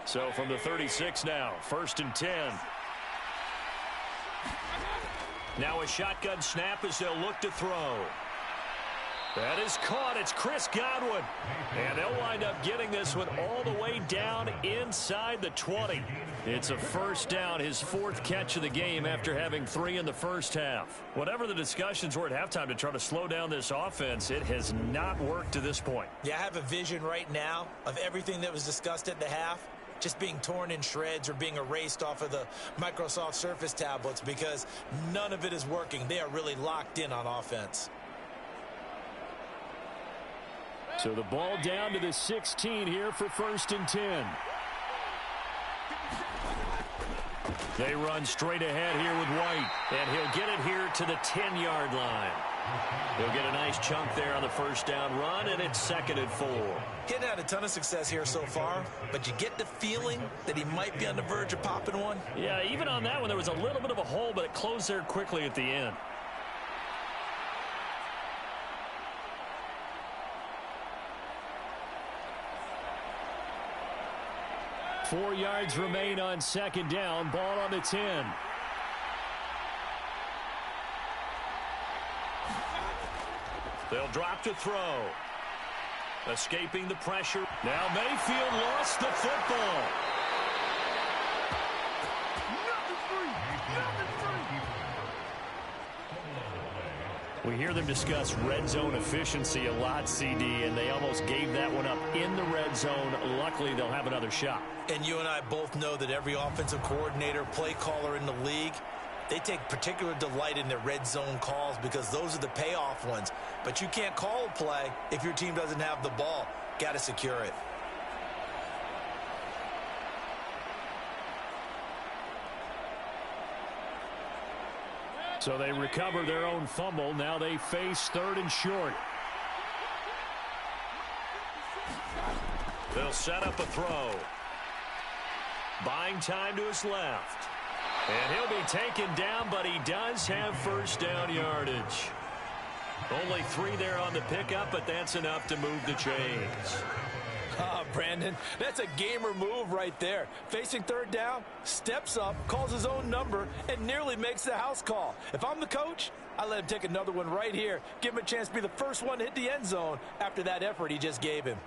So from the 36 now, first and 10. Now a shotgun snap as they'll look to throw. That is caught. It's Chris Godwin. And they'll wind up getting this one all the way down inside the 20. It's a first down, his fourth catch of the game after having 3 in the first half. Whatever the discussions were at halftime to try to slow down this offense, it has not worked to this point. Yeah, I have a vision right now of everything that was discussed at the half just being torn in shreds or being erased off of the Microsoft Surface tablets because none of it is working. They are really locked in on offense. So the ball down to the 16 here for first and 10. They run straight ahead here with White, and he'll get it here to the 10-yard line. He'll get a nice chunk there on the first down run, and it's second and 4. Getting had a ton of success here so far, but you get the feeling that he might be on the verge of popping one. Yeah, even on that one, there was a little bit of a hole, but it closed there quickly at the end. Four yards remain on second down. Ball on the 10. They'll drop to throw. Escaping the pressure. Now Mayfield lost the football. We hear them discuss red zone efficiency a lot, CD, and they almost gave that one up in the red zone. Luckily, they'll have another shot. And you and I both know that every offensive coordinator, play caller in the league, they take particular delight in their red zone calls because those are the payoff ones. But you can't call a play if your team doesn't have the ball. Got to secure it. So they recover their own fumble. Now they face third and short. They'll set up a throw. Buying time to his left. And he'll be taken down, but he does have first down yardage. Only 3 there on the pickup, but that's enough to move the chains. Brandon, that's a gamer move right there. Facing third down, steps up, calls his own number, and nearly makes the house call. If I'm the coach, I let him take another one right here. Give him a chance to be the first one to hit the end zone after that effort he just gave him.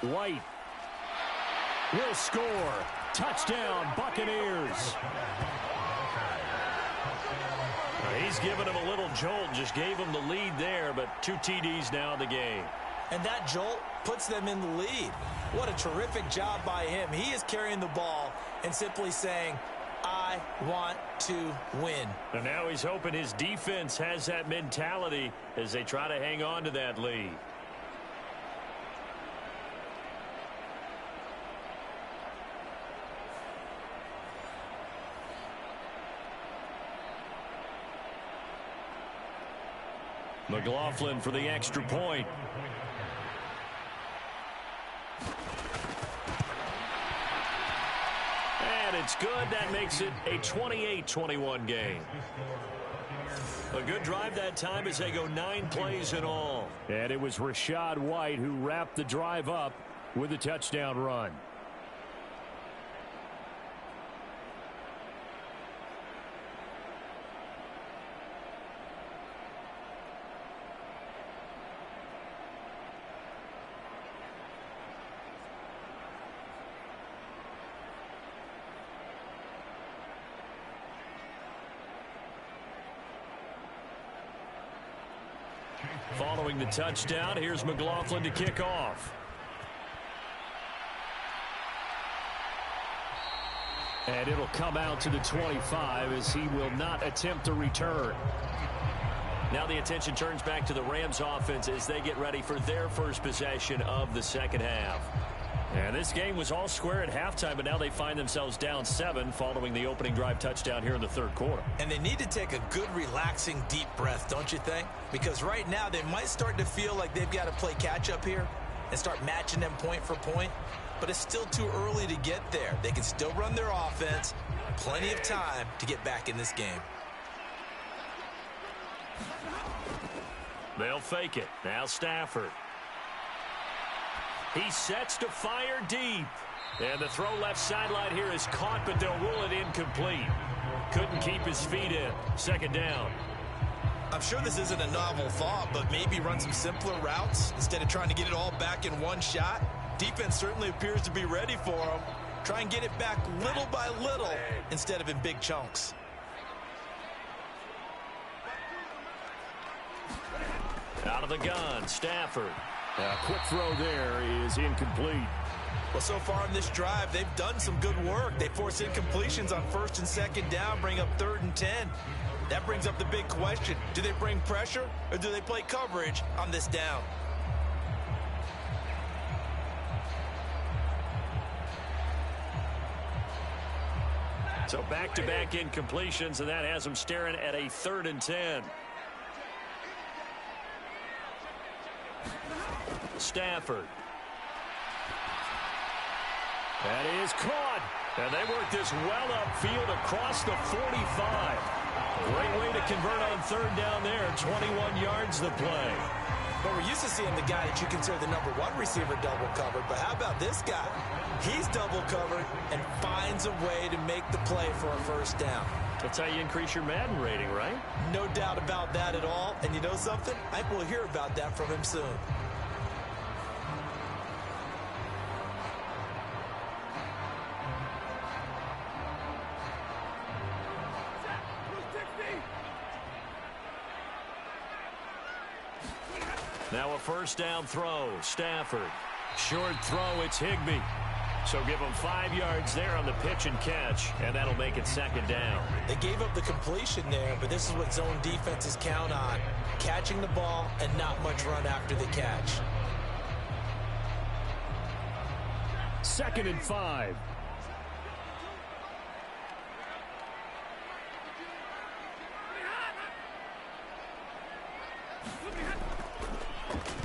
White will score. Touchdown, Buccaneers. He's given him a little jolt, just gave him the lead there, but 2 TDs now in the game. And that jolt puts them in the lead. What a terrific job by him. He is carrying the ball and simply saying, I want to win. And now he's hoping his defense has that mentality as they try to hang on to that lead. McLaughlin for the extra point. And it's good. That makes it a 28-21 game. A good drive that time as they go 9 plays in all. And it was Rachaad White who wrapped the drive up with a touchdown run. Following the touchdown, here's McLaughlin to kick off. And it'll come out to the 25 as he will not attempt a return. Now the attention turns back to the Rams offense as they get ready for their first possession of the second half. And this game was all square at halftime, but now they find themselves down 7 following the opening drive touchdown here in the third quarter. And they need to take a good, relaxing, deep breath, don't you think? Because right now they might start to feel like they've got to play catch-up here and start matching them point for point. But it's still too early to get there. They can still run their offense. Plenty of time to get back in this game. They'll fake it. Now Stafford. He sets to fire deep. And the throw left sideline here is caught, but they'll rule it incomplete. Couldn't keep his feet in. Second down. I'm sure this isn't a novel thought, but maybe run some simpler routes instead of trying to get it all back in one shot. Defense certainly appears to be ready for him. Try and get it back little by little instead of in big chunks. Out of the gun, Stafford. A quick throw there is incomplete. Well, so far on this drive, they've done some good work. They force incompletions on first and second down, bring up 3rd and 10. That brings up the big question. Do they bring pressure or do they play coverage on this down? So back-to-back incompletions, and that has them staring at a 3rd and 10. Stafford. That is caught. And they work this well upfield across the 45. Great way to convert on 3rd down there. 21 yards the play. But we're used to seeing the guy that you consider the number 1 receiver double covered. But how about this guy? He's double covered and finds a way to make the play for a first down. That's how you increase your Madden rating, right? No doubt about that at all. And you know something? I think we'll hear about that from him soon. Now a first down throw. Stafford. Short throw. It's Higbee. So give them 5 yards there on the pitch and catch, and that'll make it second down. They gave up the completion there, but this is what zone defenses count on. Catching the ball and not much run after the catch. 2nd and 5.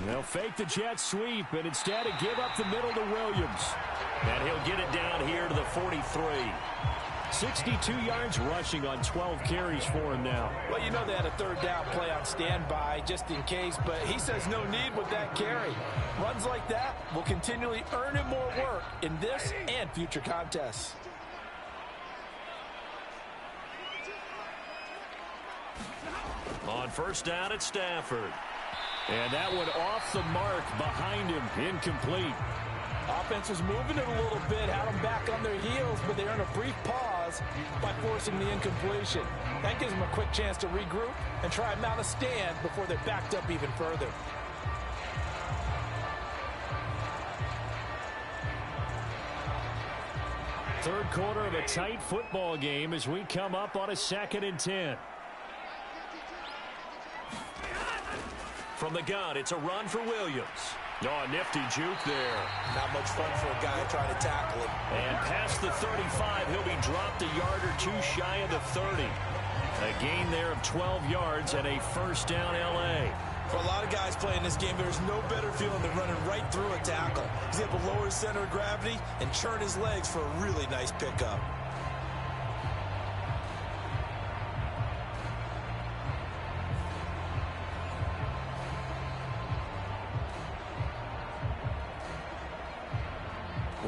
They'll fake the jet sweep and instead give up the middle to Williams. And he'll get it down here to the 43. 62 yards rushing on 12 carries for him now. Well, you know they had a 3rd down play on standby just in case, but he says no need with that carry. Runs like that will continually earn him more work in this and future contests. On first down, it's Stafford. And that one off the mark behind him, incomplete. Offense was moving it a little bit, had them back on their heels, but they earned a brief pause by forcing the incompletion. That gives them a quick chance to regroup and try and mount a stand before they're backed up even further. Third quarter of a tight football game as we come up on a 2nd and 10. From the gun, it's a run for Williams. Oh, a nifty juke there. Not much fun for a guy trying to tackle him. And past the 35, he'll be dropped a yard or two shy of the 30. A gain there of 12 yards and a first down L.A. For a lot of guys playing this game, there's no better feeling than running right through a tackle. He's able to lower his center of gravity and churn his legs for a really nice pickup.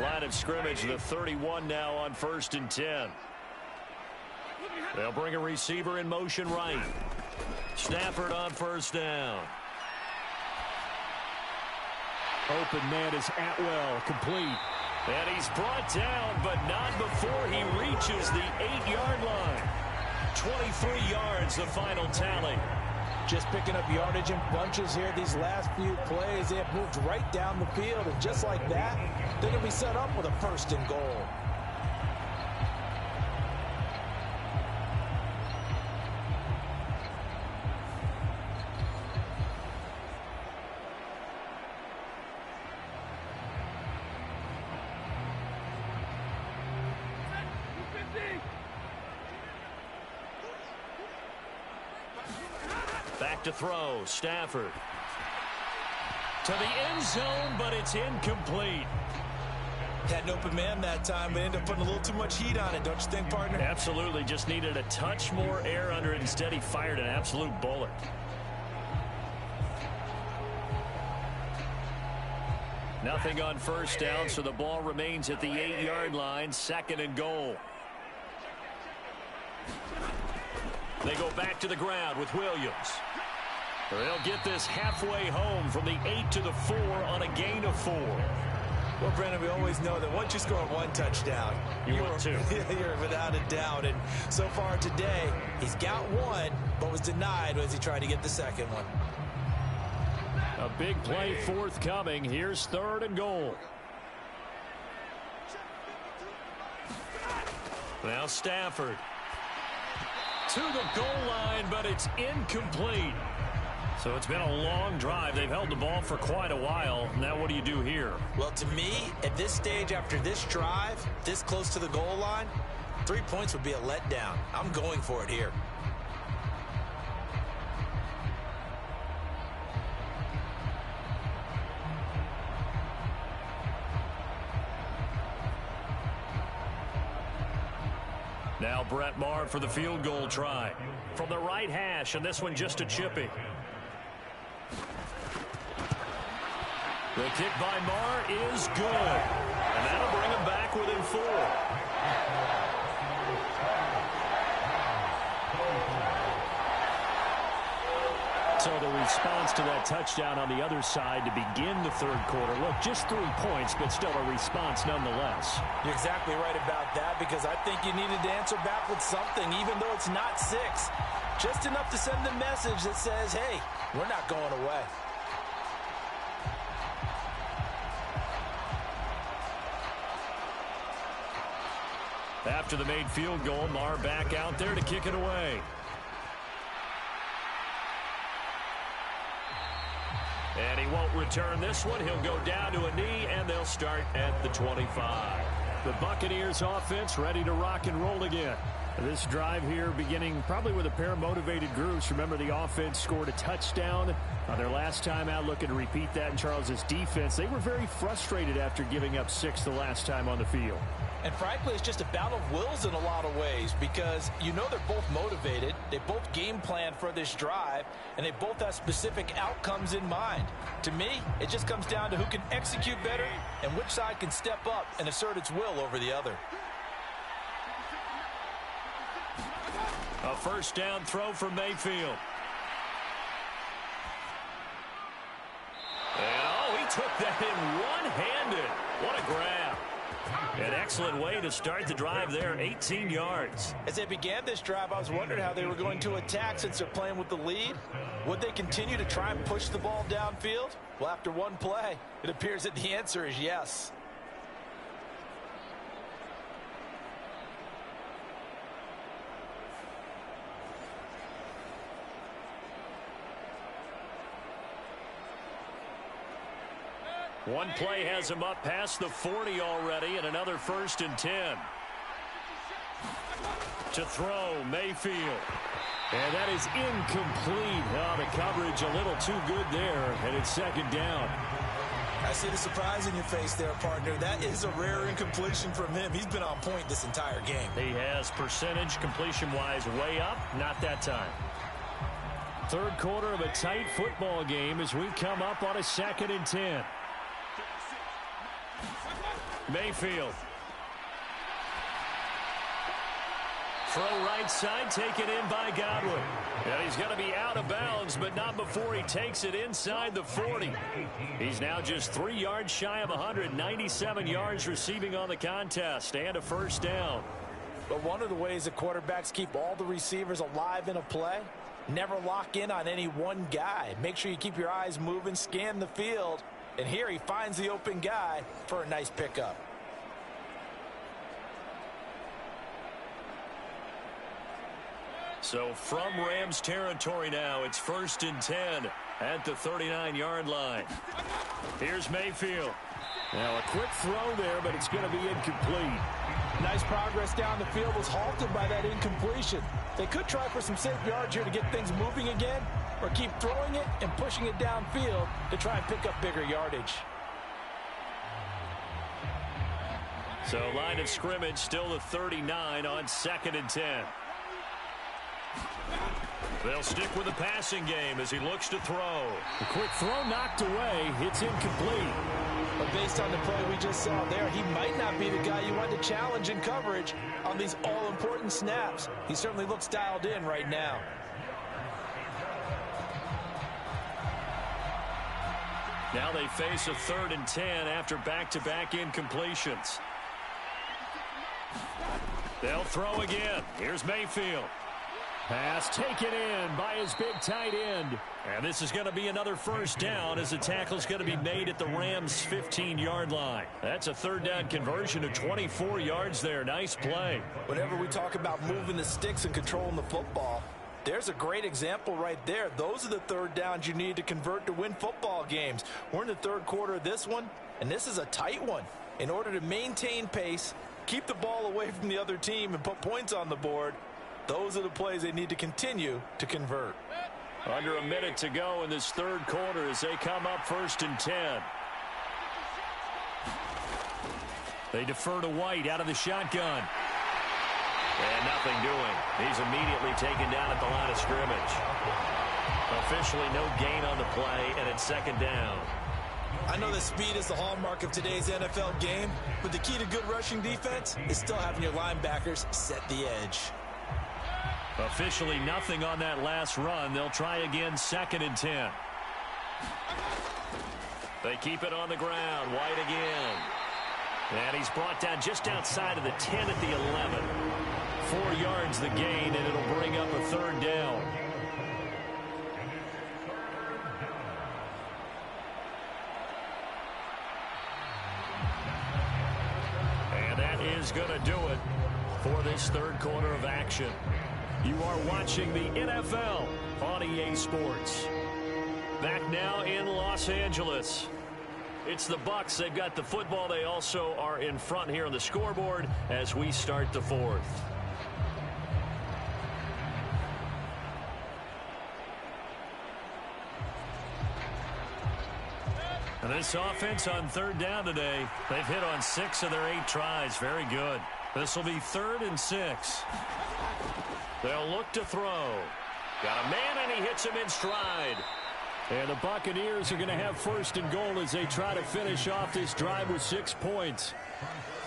Line of scrimmage, the 31 now on 1st and 10. They'll bring a receiver in motion right. Stafford on first down. Open man is Atwell, complete. And he's brought down, but not before he reaches the 8-yard line. 23 yards, the final tally. Just picking up yardage in bunches here these last few plays. They have moved right down the field, and just like that, they're going to be set up with a 1st and goal. Back to throw, Stafford. To the end zone, but it's incomplete. Had an open man that time, but ended up putting a little too much heat on it, don't you think, partner? Absolutely, just needed a touch more air under it. Instead, he fired an absolute bullet. Nothing on first down, so the ball remains at the 8-yard line, 2nd and goal. They go back to the ground with Williams. They'll get this halfway home from the 8 to the 4 on a gain of 4. Well, Brandon, we always know that once you score 1 touchdown, you're without a doubt. And so far today, he's got 1, but was denied as he tried to get the 2nd one. A big play forthcoming. Here's 3rd and goal. Now Stafford. To the goal line, but it's incomplete. So it's been a long drive. They've held the ball for quite a while. Now what do you do here? Well, to me, at this stage after this drive, this close to the goal line, 3 points would be a letdown. I'm going for it here. Now Brett Maher for the field goal try. From the right hash, and this one just a chippy. The kick by Maher is good. And that'll bring him back within 4. So the response to that touchdown on the other side to begin the 3rd quarter. Look, just 3 points, but still a response nonetheless. You're exactly right about that, because I think you needed to answer back with something, even though it's not 6. Just enough to send the message that says, hey, we're not going away. After the made field goal, Maher back out there to kick it away. And he won't return this one. He'll go down to a knee, and they'll start at the 25. The Buccaneers offense ready to rock and roll again. This drive here beginning probably with a pair of motivated groups. Remember, the offense scored a touchdown their last time out. Looking to repeat that in Charles's defense. They were very frustrated after giving up 6 the last time on the field. And frankly, it's just a battle of wills in a lot of ways, because you know they're both motivated, they both game plan for this drive, and they both have specific outcomes in mind. To me, it just comes down to who can execute better and which side can step up and assert its will over the other. A first down throw for Mayfield. And he took that in one-handed. What excellent way to start the drive there, 18 yards. As they began this drive, I was wondering how they were going to attack since they're playing with the lead. Would they continue to try and push the ball downfield? Well, after one play, it appears that the answer is yes. One play has him up past the 40 already, and another 1st and 10. To throw, Mayfield. And that is incomplete. Oh, the coverage a little too good there, and it's 2nd down. I see the surprise in your face there, partner. That is a rare incompletion from him. He's been on point this entire game. He has percentage completion-wise way up, not that time. 3rd quarter of a tight football game as we come up on a 2nd and 10. Mayfield. Throw right side, taken in by Godwin. And he's going to be out of bounds, but not before he takes it inside the 40. He's now just 3 yards shy of 197 yards receiving on the contest, and a 1st down. But one of the ways that quarterbacks keep all the receivers alive in a play, never lock in on any one guy. Make sure you keep your eyes moving, scan the field. And here he finds the open guy for a nice pickup. So from Rams territory now, it's 1st and 10 at the 39-yard line. Here's Mayfield. Now a quick throw there, but it's going to be incomplete. Nice progress down the field, was halted by that incompletion. They could try for some safe yards here to get things moving again, or keep throwing it and pushing it downfield to try and pick up bigger yardage. So line of scrimmage still the 39 on 2nd and 10. They'll stick with the passing game as he looks to throw. A quick throw knocked away. It's incomplete. But based on the play we just saw there, he might not be the guy you want to challenge in coverage on these all-important snaps. He certainly looks dialed in right now. Now they face a 3rd and 10 after back-to-back incompletions. They'll throw again. Here's Mayfield. Pass taken in by his big tight end. And this is going to be another 1st down as the tackle's going to be made at the Rams' 15-yard line. That's a 3rd down conversion of 24 yards there. Nice play. Whenever we talk about moving the sticks and controlling the football, there's a great example right there. Those are the 3rd downs you need to convert to win football games. We're in the 3rd quarter of this one, and this is a tight one. In order to maintain pace, keep the ball away from the other team, and put points on the board, those are the plays they need to continue to convert. Under a minute to go in this 3rd quarter as they come up 1st and 10. They defer to White out of the shotgun. And nothing doing. He's immediately taken down at the line of scrimmage. Officially no gain on the play, and it's 2nd down. I know that speed is the hallmark of today's NFL game, but the key to good rushing defense is still having your linebackers set the edge. Officially nothing on that last run. They'll try again 2nd and 10. They keep it on the ground. White again. And he's brought down just outside of the 10 at the 11. 4 yards the gain, and it'll bring up a 3rd down. And that is going to do it for this 3rd quarter of action. You are watching the NFL on EA Sports. Back now in Los Angeles. It's the Bucs. They've got the football. They also are in front here on the scoreboard as we start the 4th. And this offense on 3rd down today, they've hit on 6 of their 8 tries. Very good. This will be 3rd and 6. They'll look to throw. Got a man, and he hits him in stride. And the Buccaneers are going to have first and goal as they try to finish off this drive with 6 points.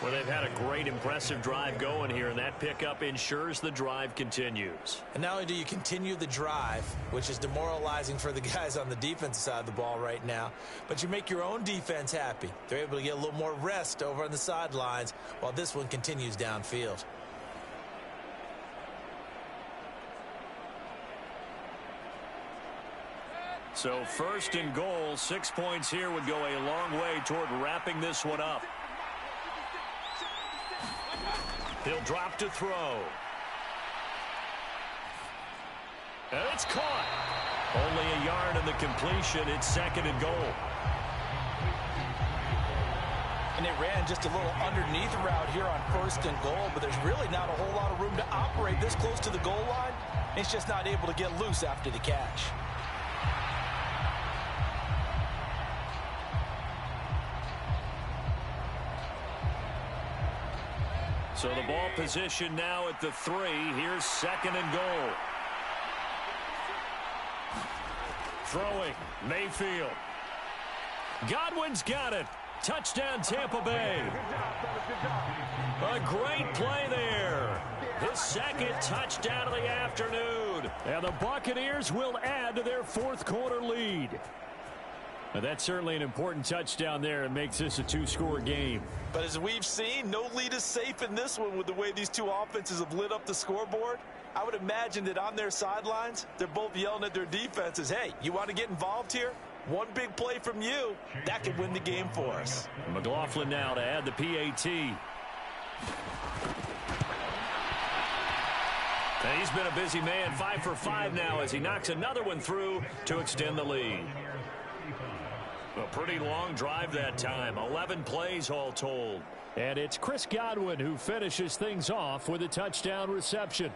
Well, they've had a great, impressive drive going here, and that pickup ensures the drive continues. And not only do you continue the drive, which is demoralizing for the guys on the defensive side of the ball right now, but you make your own defense happy. They're able to get a little more rest over on the sidelines while this one continues downfield. So first and goal, 6 points here would go a long way toward wrapping this one up. He'll drop to throw. And it's caught. Only a yard in the completion. It's second and goal. And they ran just a little underneath route here on first and goal, but there's really not a whole lot of room to operate this close to the goal line. It's just not able to get loose after the catch. So the ball position now at the 3. Here's second and goal. Throwing, Mayfield. Godwin's got it. Touchdown, Tampa Bay. A great play there. His second touchdown of the afternoon. And the Buccaneers will add to their fourth quarter lead. Now, that's certainly an important touchdown there. It makes this a 2-score game. But as we've seen, no lead is safe in this one with the way these two offenses have lit up the scoreboard. I would imagine that on their sidelines, they're both yelling at their defenses, hey, you want to get involved here? One big play from you, that could win the game for us. McLaughlin now to add the PAT. And he's been a busy man, 5 for 5 now as he knocks another one through to extend the lead. A pretty long drive that time, 11 plays all told. And it's Chris Godwin who finishes things off with a touchdown reception.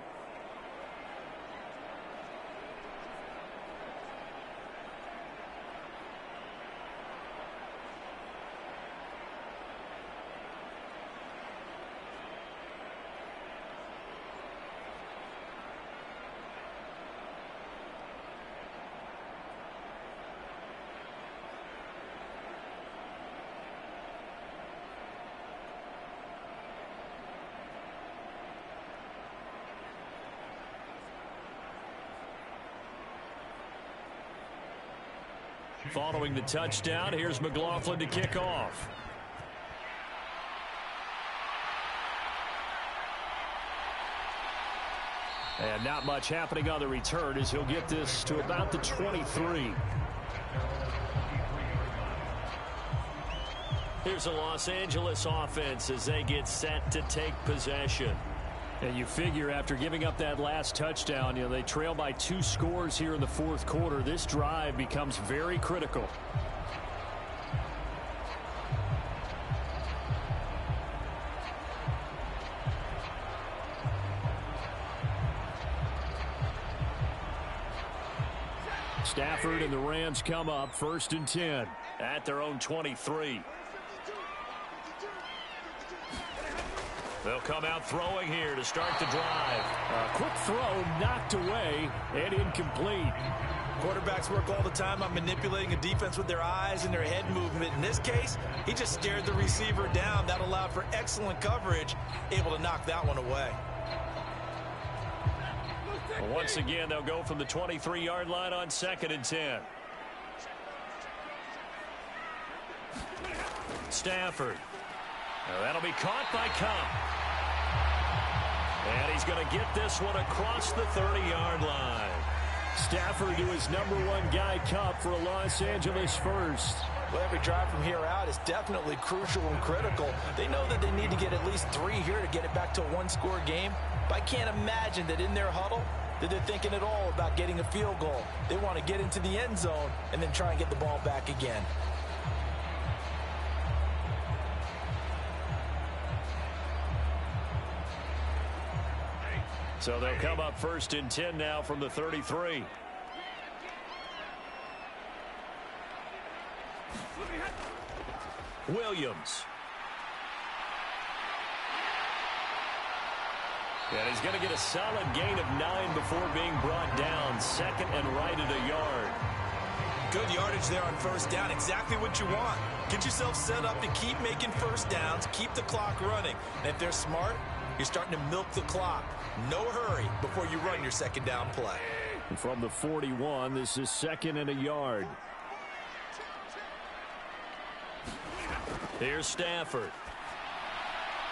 Following the touchdown, here's McLaughlin to kick off. And not much happening on the return as he'll get this to about the 23. Here's a Los Angeles offense as they get set to take possession. And you figure after giving up that last touchdown, they trail by 2 scores here in the fourth quarter. This drive becomes very critical. Stafford and the Rams come up first and 10 at their own 23. They'll come out throwing here to start the drive. A quick throw knocked away and incomplete. Quarterbacks work all the time on manipulating a defense with their eyes and their head movement. In this case, he just stared the receiver down. That allowed for excellent coverage, able to knock that one away. Well, once again, they'll go from the 23-yard line on second and 10. Stafford. Now that'll be caught by Cup. And he's going to get this one across the 30-yard line. Stafford to his #1 guy, Cup, for a Los Angeles first. Well, every drive from here out is definitely crucial and critical. They know that they need to get at least 3 here to get it back to a 1-score game. But I can't imagine that in their huddle that they're thinking at all about getting a field goal. They want to get into the end zone and then try and get the ball back again. So they'll come up first and 10 now from the 33. Williams. And he's going to get a solid gain of 9 before being brought down. Second and right at a yard. Good yardage there on first down. Exactly what you want. Get yourself set up to keep making first downs, keep the clock running. And if they're smart, you're starting to milk the clock. No hurry before you run your second down play. From the 41, this is 2nd and a yard. Here's Stafford.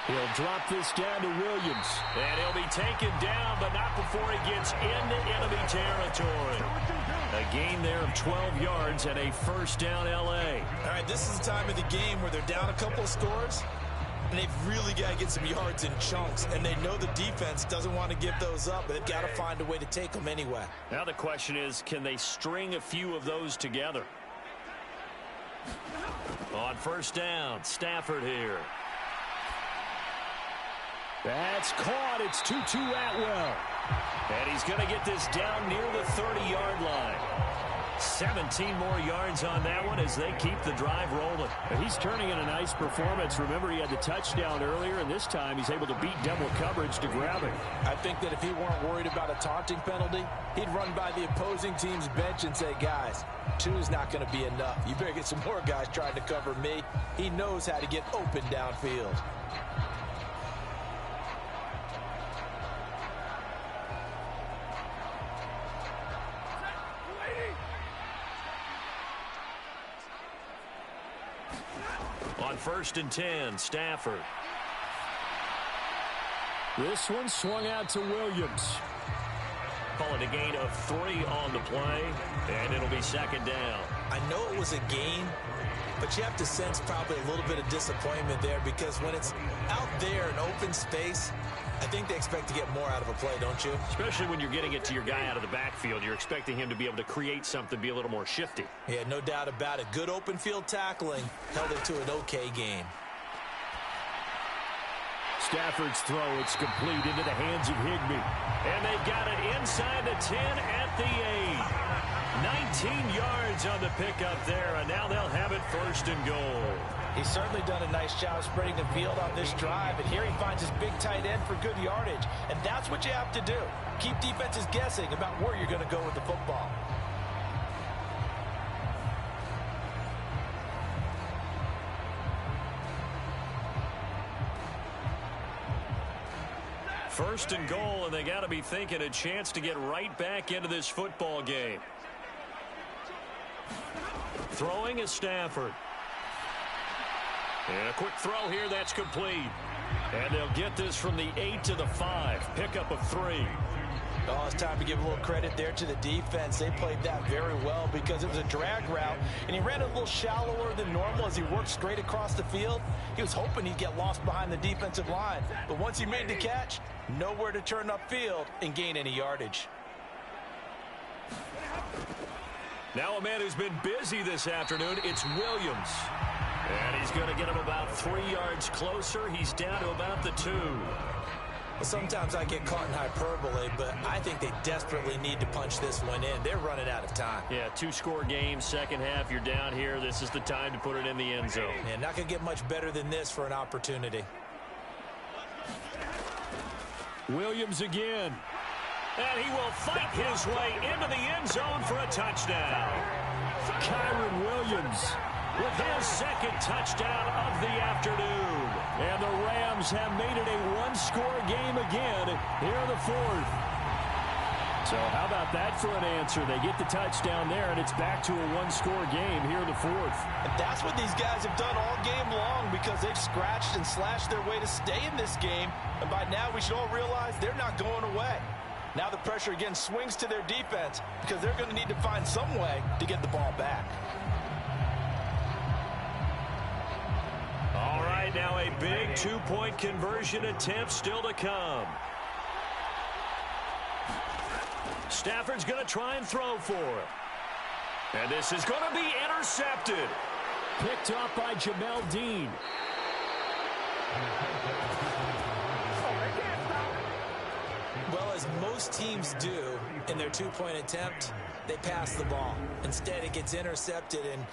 He'll drop this down to Williams. And he'll be taken down, but not before he gets into enemy territory. A gain there of 12 yards and a first down L.A. All right, this is the time of the game where they're down a couple of scores, and they've really got to get some yards in chunks, and they know the defense doesn't want to give those up, but they've got to find a way to take them anyway. Now the question is, can they string a few of those together? On first down, Stafford here. That's caught. It's Tutu Atwell. And he's going to get this down near the 30-yard line. 17 more yards on that one as they keep the drive rolling. He's turning in a nice performance. Remember, he had the touchdown earlier, and this time he's able to beat double coverage to grab it. I think that if he weren't worried about a taunting penalty, he'd run by the opposing team's bench and say, guys, 2's not going to be enough. You better get some more guys trying to cover me. He knows how to get open downfield. On 1st and 10, Stafford. This one swung out to Williams. Call it a gain of 3 on the play, and it'll be 2nd down. I know it was a gain, but you have to sense probably a little bit of disappointment there because when it's out there in open space, I think they expect to get more out of a play, don't you? Especially when you're getting it to your guy out of the backfield. You're expecting him to be able to create something, be a little more shifty. Yeah, no doubt about it. Good open field tackling held it to an okay game. Stafford's throw, it's complete into the hands of Higbee. And they've got it inside the 10 at the 8. 19 yards on the pickup there, and now they'll have it 1st and goal. He's certainly done a nice job spreading the field on this drive, and here he finds his big tight end for good yardage. And that's what you have to do. Keep defenses guessing about where you're going to go with the football. First and goal, and they got to be thinking a chance to get right back into this football game. Throwing is Stafford. And a quick throw here, that's complete. And they'll get this from the 8 to the 5. Pickup of 3. Oh, it's time to give a little credit there to the defense. They played that very well because it was a drag route, and he ran a little shallower than normal as he worked straight across the field. He was hoping he'd get lost behind the defensive line, but once he made the catch, nowhere to turn upfield and gain any yardage. Now a man who's been busy this afternoon, it's Williams. And he's going to get him about 3 yards closer. He's down to about the 2. Well, sometimes I get caught in hyperbole, but I think they desperately need to punch this one in. They're running out of time. Yeah, 2-score game, second half, you're down here. This is the time to put it in the end zone. Yeah, not going to get much better than this for an opportunity. Williams again. And he will fight his way into the end zone for a touchdown. Kyron Williams with his 2nd touchdown of the afternoon. And the Rams have made it a 1-score game again here in the 4th. So how about that for an answer? They get the touchdown there, and it's back to a 1-score game here in the 4th. And that's what these guys have done all game long because they've scratched and slashed their way to stay in this game. And by now we should all realize they're not going away. Now the pressure again swings to their defense because they're going to need to find some way to get the ball back. All right, now a big 2-point conversion attempt still to come. Stafford's going to try and throw for it. And this is going to be intercepted. Picked up by Jamel Dean. Well, as most teams do in their 2-point attempt, they pass the ball. Instead, it gets intercepted. And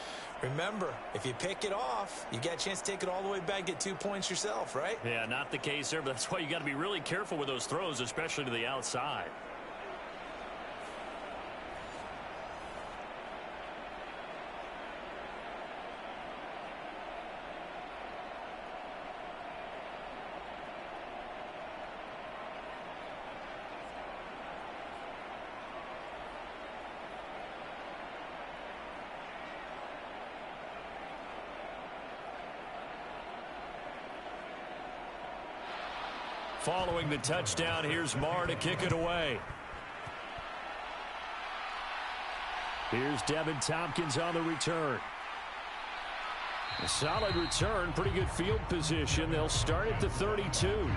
remember, if you pick it off, you got a chance to take it all the way back, get 2 points yourself, right? Yeah, not the case there, but that's why you got to be really careful with those throws, especially to the outside. Following the touchdown, here's Marr to kick it away. Here's Devin Tompkins on the return. A solid return, pretty good field position. They'll start at the 32.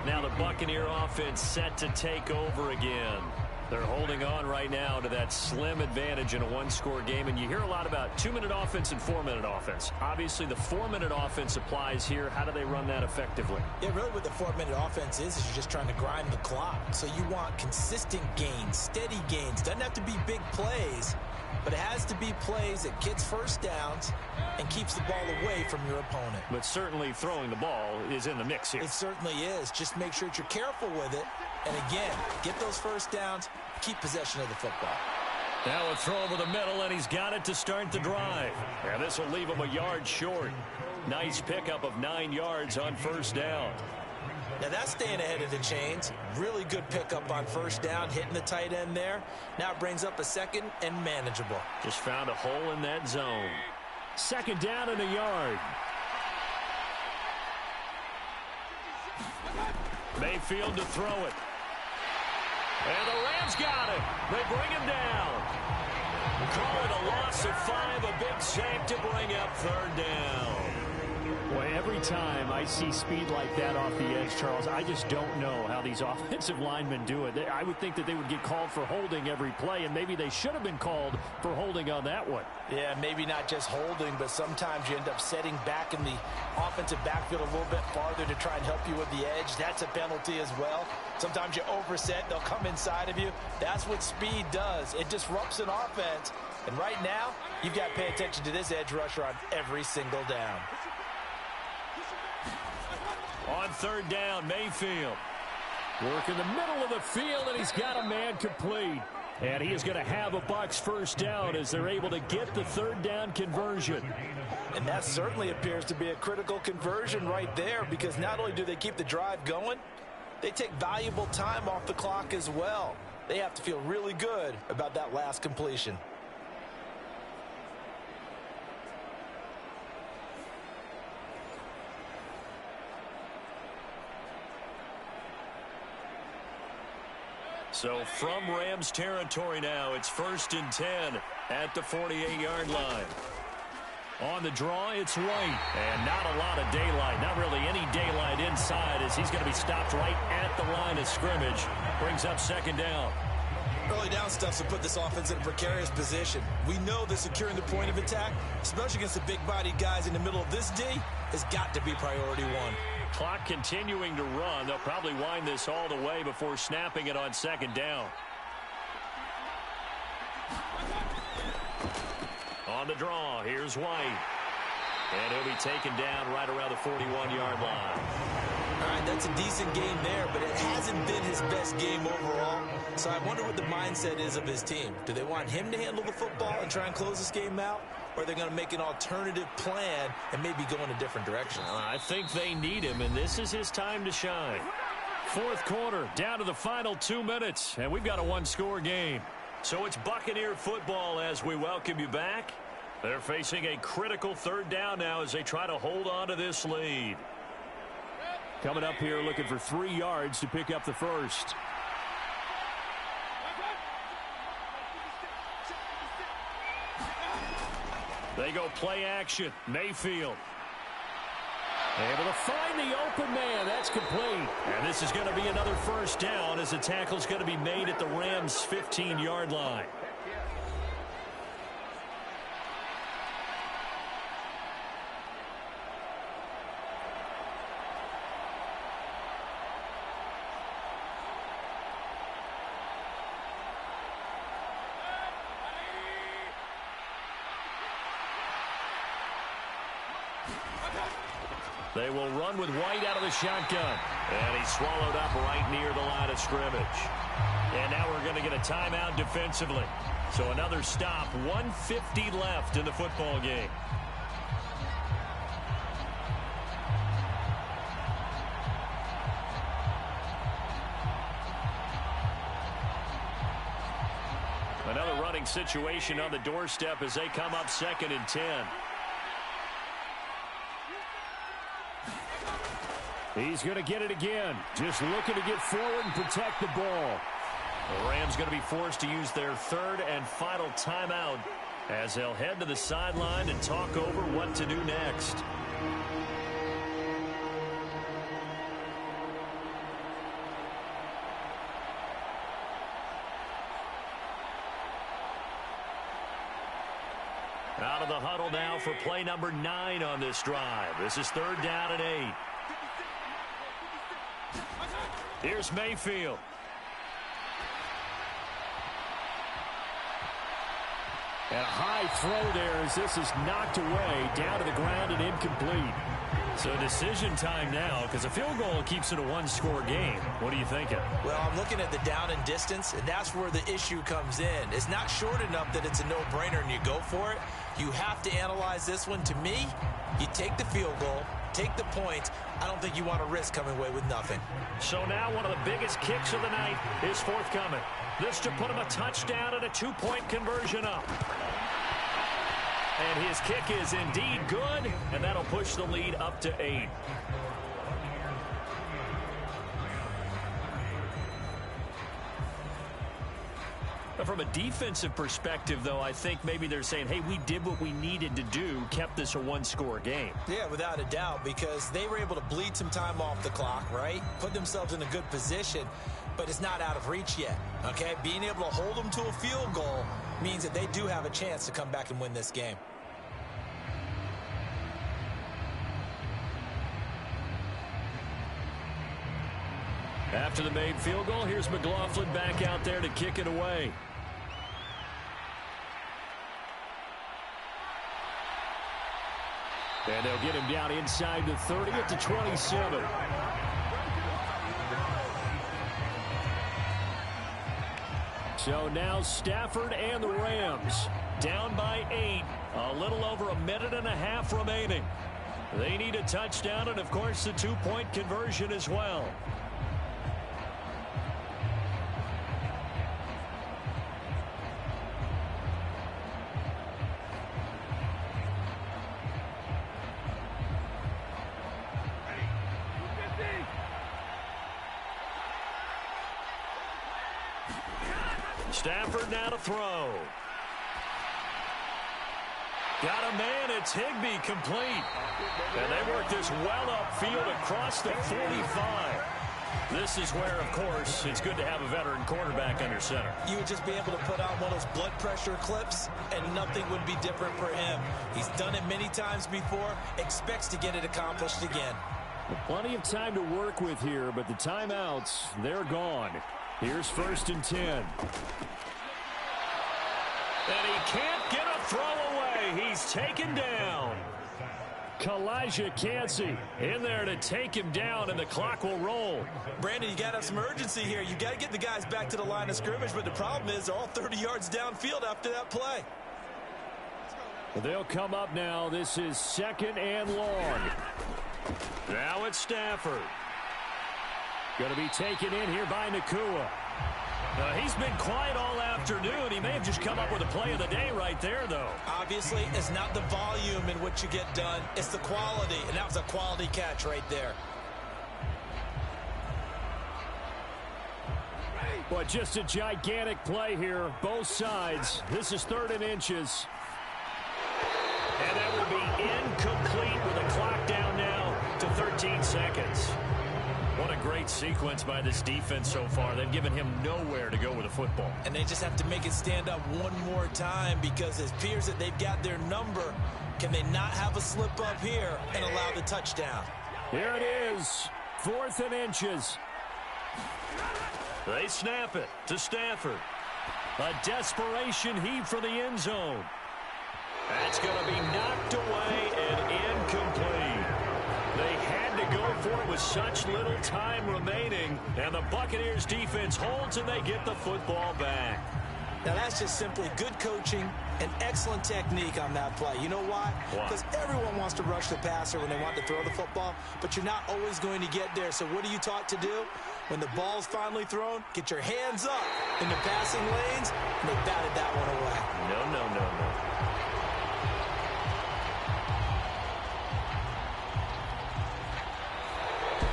Now the Buccaneer offense set to take over again. They're holding on right now to that slim advantage in a one-score game, and you hear a lot about 2-minute offense and 4-minute offense. Obviously, the 4-minute offense applies here. How do they run that effectively? Yeah, really what the 4-minute offense is you're just trying to grind the clock. So you want consistent gains, steady gains. Doesn't have to be big plays, but it has to be plays that gets first downs and keeps the ball away from your opponent. But certainly throwing the ball is in the mix here. It certainly is. Just make sure that you're careful with it. And again, get those first downs, keep possession of the football. Now a throw over the middle, and he's got it to start the drive. And this will leave him a yard short. Nice pickup of 9 yards on first down. Now that's staying ahead of the chains. Really good pickup on first down, hitting the tight end there. Now it brings up a second and manageable. Just found a hole in that zone. Second down and a yard. Mayfield to throw it. And the Rams got it. They bring him down. Call it a loss of 5, a big sack to bring up third down. Boy, every time I see speed like that off the edge, Charles, I just don't know how these offensive linemen do it. I would think that they would get called for holding every play, and maybe they should have been called for holding on that one. Yeah, maybe not just holding, but sometimes you end up setting back in the offensive backfield a little bit farther to try and help you with the edge. That's a penalty as well. Sometimes you overset, they'll come inside of you. That's what speed does. It disrupts an offense. And right now, you've got to pay attention to this edge rusher on every single down. On third down, Mayfield. Work in the middle of the field, and he's got a man complete. And he is going to have a Bucs first down as they're able to get the third down conversion. And that certainly appears to be a critical conversion right there, because not only do they keep the drive going, they take valuable time off the clock as well. They have to feel really good about that last completion. So from Rams territory now, it's 1st and 10 at the 48-yard line. On the draw, it's White. And not a lot of daylight, not really any daylight inside, as he's going to be stopped right at the line of scrimmage. Brings up second down. Early down stuff will put this offense in a precarious position. We know that securing the point of attack, especially against the big-bodied guys in the middle of this D, has got to be priority one. Clock continuing to run. They'll probably wind this all the way before snapping it on second down. On the draw, here's White. And he'll be taken down right around the 41-yard line. All right, that's a decent game there, but it hasn't been his best game overall. So I wonder what the mindset is of his team. Do they want him to handle the football and try and close this game out? Or are they going to make an alternative plan and maybe go in a different direction? I think they need him, and this is his time to shine. Fourth quarter, down to the final 2 minutes, and we've got a one-score game. So it's Buccaneer football as we welcome you back. They're facing a critical third down now as they try to hold on to this lead. Coming up here looking for 3 yards to pick up the first. They go play action. Mayfield. Able to find the open man. That's complete. And this is going to be another first down as the tackle's going to be made at the Rams' 15-yard line. They will run with White out of the shotgun. And he's swallowed up right near the line of scrimmage. And now we're going to get a timeout defensively. So another stop, 1:50 left in the football game. Another running situation on the doorstep as they come up 2nd and 10. He's going to get it again. Just looking to get forward and protect the ball. The Rams going to be forced to use their third and final timeout as they'll head to the sideline and talk over what to do next. Out of the huddle now for play number 9 on this drive. This is 3rd down and 8. Here's Mayfield. And a high throw there as this is knocked away, down to the ground and incomplete. So decision time now because a field goal keeps it a one-score game. What are you thinking? Well, I'm looking at the down and distance, and that's where the issue comes in. It's not short enough that it's a no-brainer and you go for it. You have to analyze this one. To me, you take the field goal, take the points. I don't think you want to risk coming away with nothing. So now one of the biggest kicks of the night is forthcoming. This to put him a touchdown and a 2-point conversion up. And his kick is indeed good, and that'll push the lead up to 8. From a defensive perspective, though, I think maybe they're saying, hey, we did what we needed to do, kept this a one-score game. Yeah, without a doubt, because they were able to bleed some time off the clock, right? Put themselves in a good position, but it's not out of reach yet, okay? Being able to hold them to a field goal means that they do have a chance to come back and win this game. After the made field goal, here's McLaughlin back out there to kick it away. And they'll get him down inside the 30 at the 27. So now Stafford and the Rams down by 8. A little over a minute and a half remaining. They need a touchdown and, of course, the 2-point conversion as well. Stafford now to throw. Got a man, it's Higbee complete. And they work this well upfield across the 45. This is where, of course, it's good to have a veteran quarterback under center. You would just be able to put on one of those blood pressure clips, and nothing would be different for him. He's done it many times before, expects to get it accomplished again. Plenty of time to work with here, but the timeouts, they're gone. Here's 1st and 10. And he can't get a throw away. He's taken down. Kalijah Kancey in there to take him down, and the clock will roll. Brandon, you got to have some urgency here. You got to get the guys back to the line of scrimmage, but the problem is they're all 30 yards downfield after that play. They'll come up now. This is 2nd and long. Now it's Stafford. Going to be taken in here by Nakua. He's been quiet all afternoon. He may have just come up with a play of the day right there, though. Obviously, it's not the volume in which you get done. It's the quality, and that was a quality catch right there. But just a gigantic play here, both sides. This is 3rd and inches. And that will be incomplete with the clock down now to 13 seconds. What a great sequence by this defense so far. They've given him nowhere to go with the football. And they just have to make it stand up one more time because it appears that they've got their number. Can they not have a slip up here and allow the touchdown? Here it is, 4th and inches. They snap it to Stafford. A desperation heave for the end zone. That's going to be knocked away and incomplete. They had to go for it with such little time remaining, and the Buccaneers defense holds and they get the football back. Now that's just simply good coaching and excellent technique on that play. You know why? Because everyone wants to rush the passer when they want to throw the football, but you're not always going to get there. So what are you taught to do? When the ball's finally thrown, get your hands up in the passing lanes, and they batted that one away. No.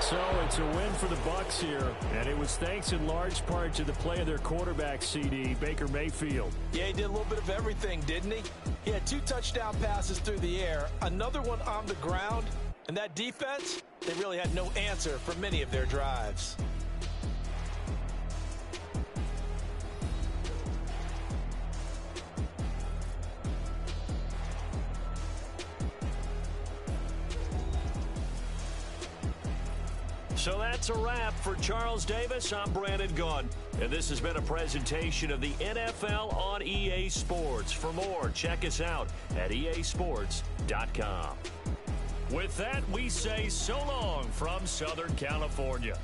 So it's a win for the Bucs here, and it was thanks in large part to the play of their quarterback, CD, Baker Mayfield. Yeah, he did a little bit of everything, didn't he? He had 2 touchdown passes through the air, another one on the ground, and that defense, they really had no answer for many of their drives. So that's a wrap for Charles Davis. I'm Brandon Gunn, and this has been a presentation of the NFL on EA Sports. For more, check us out at easports.com. With that, we say so long from Southern California.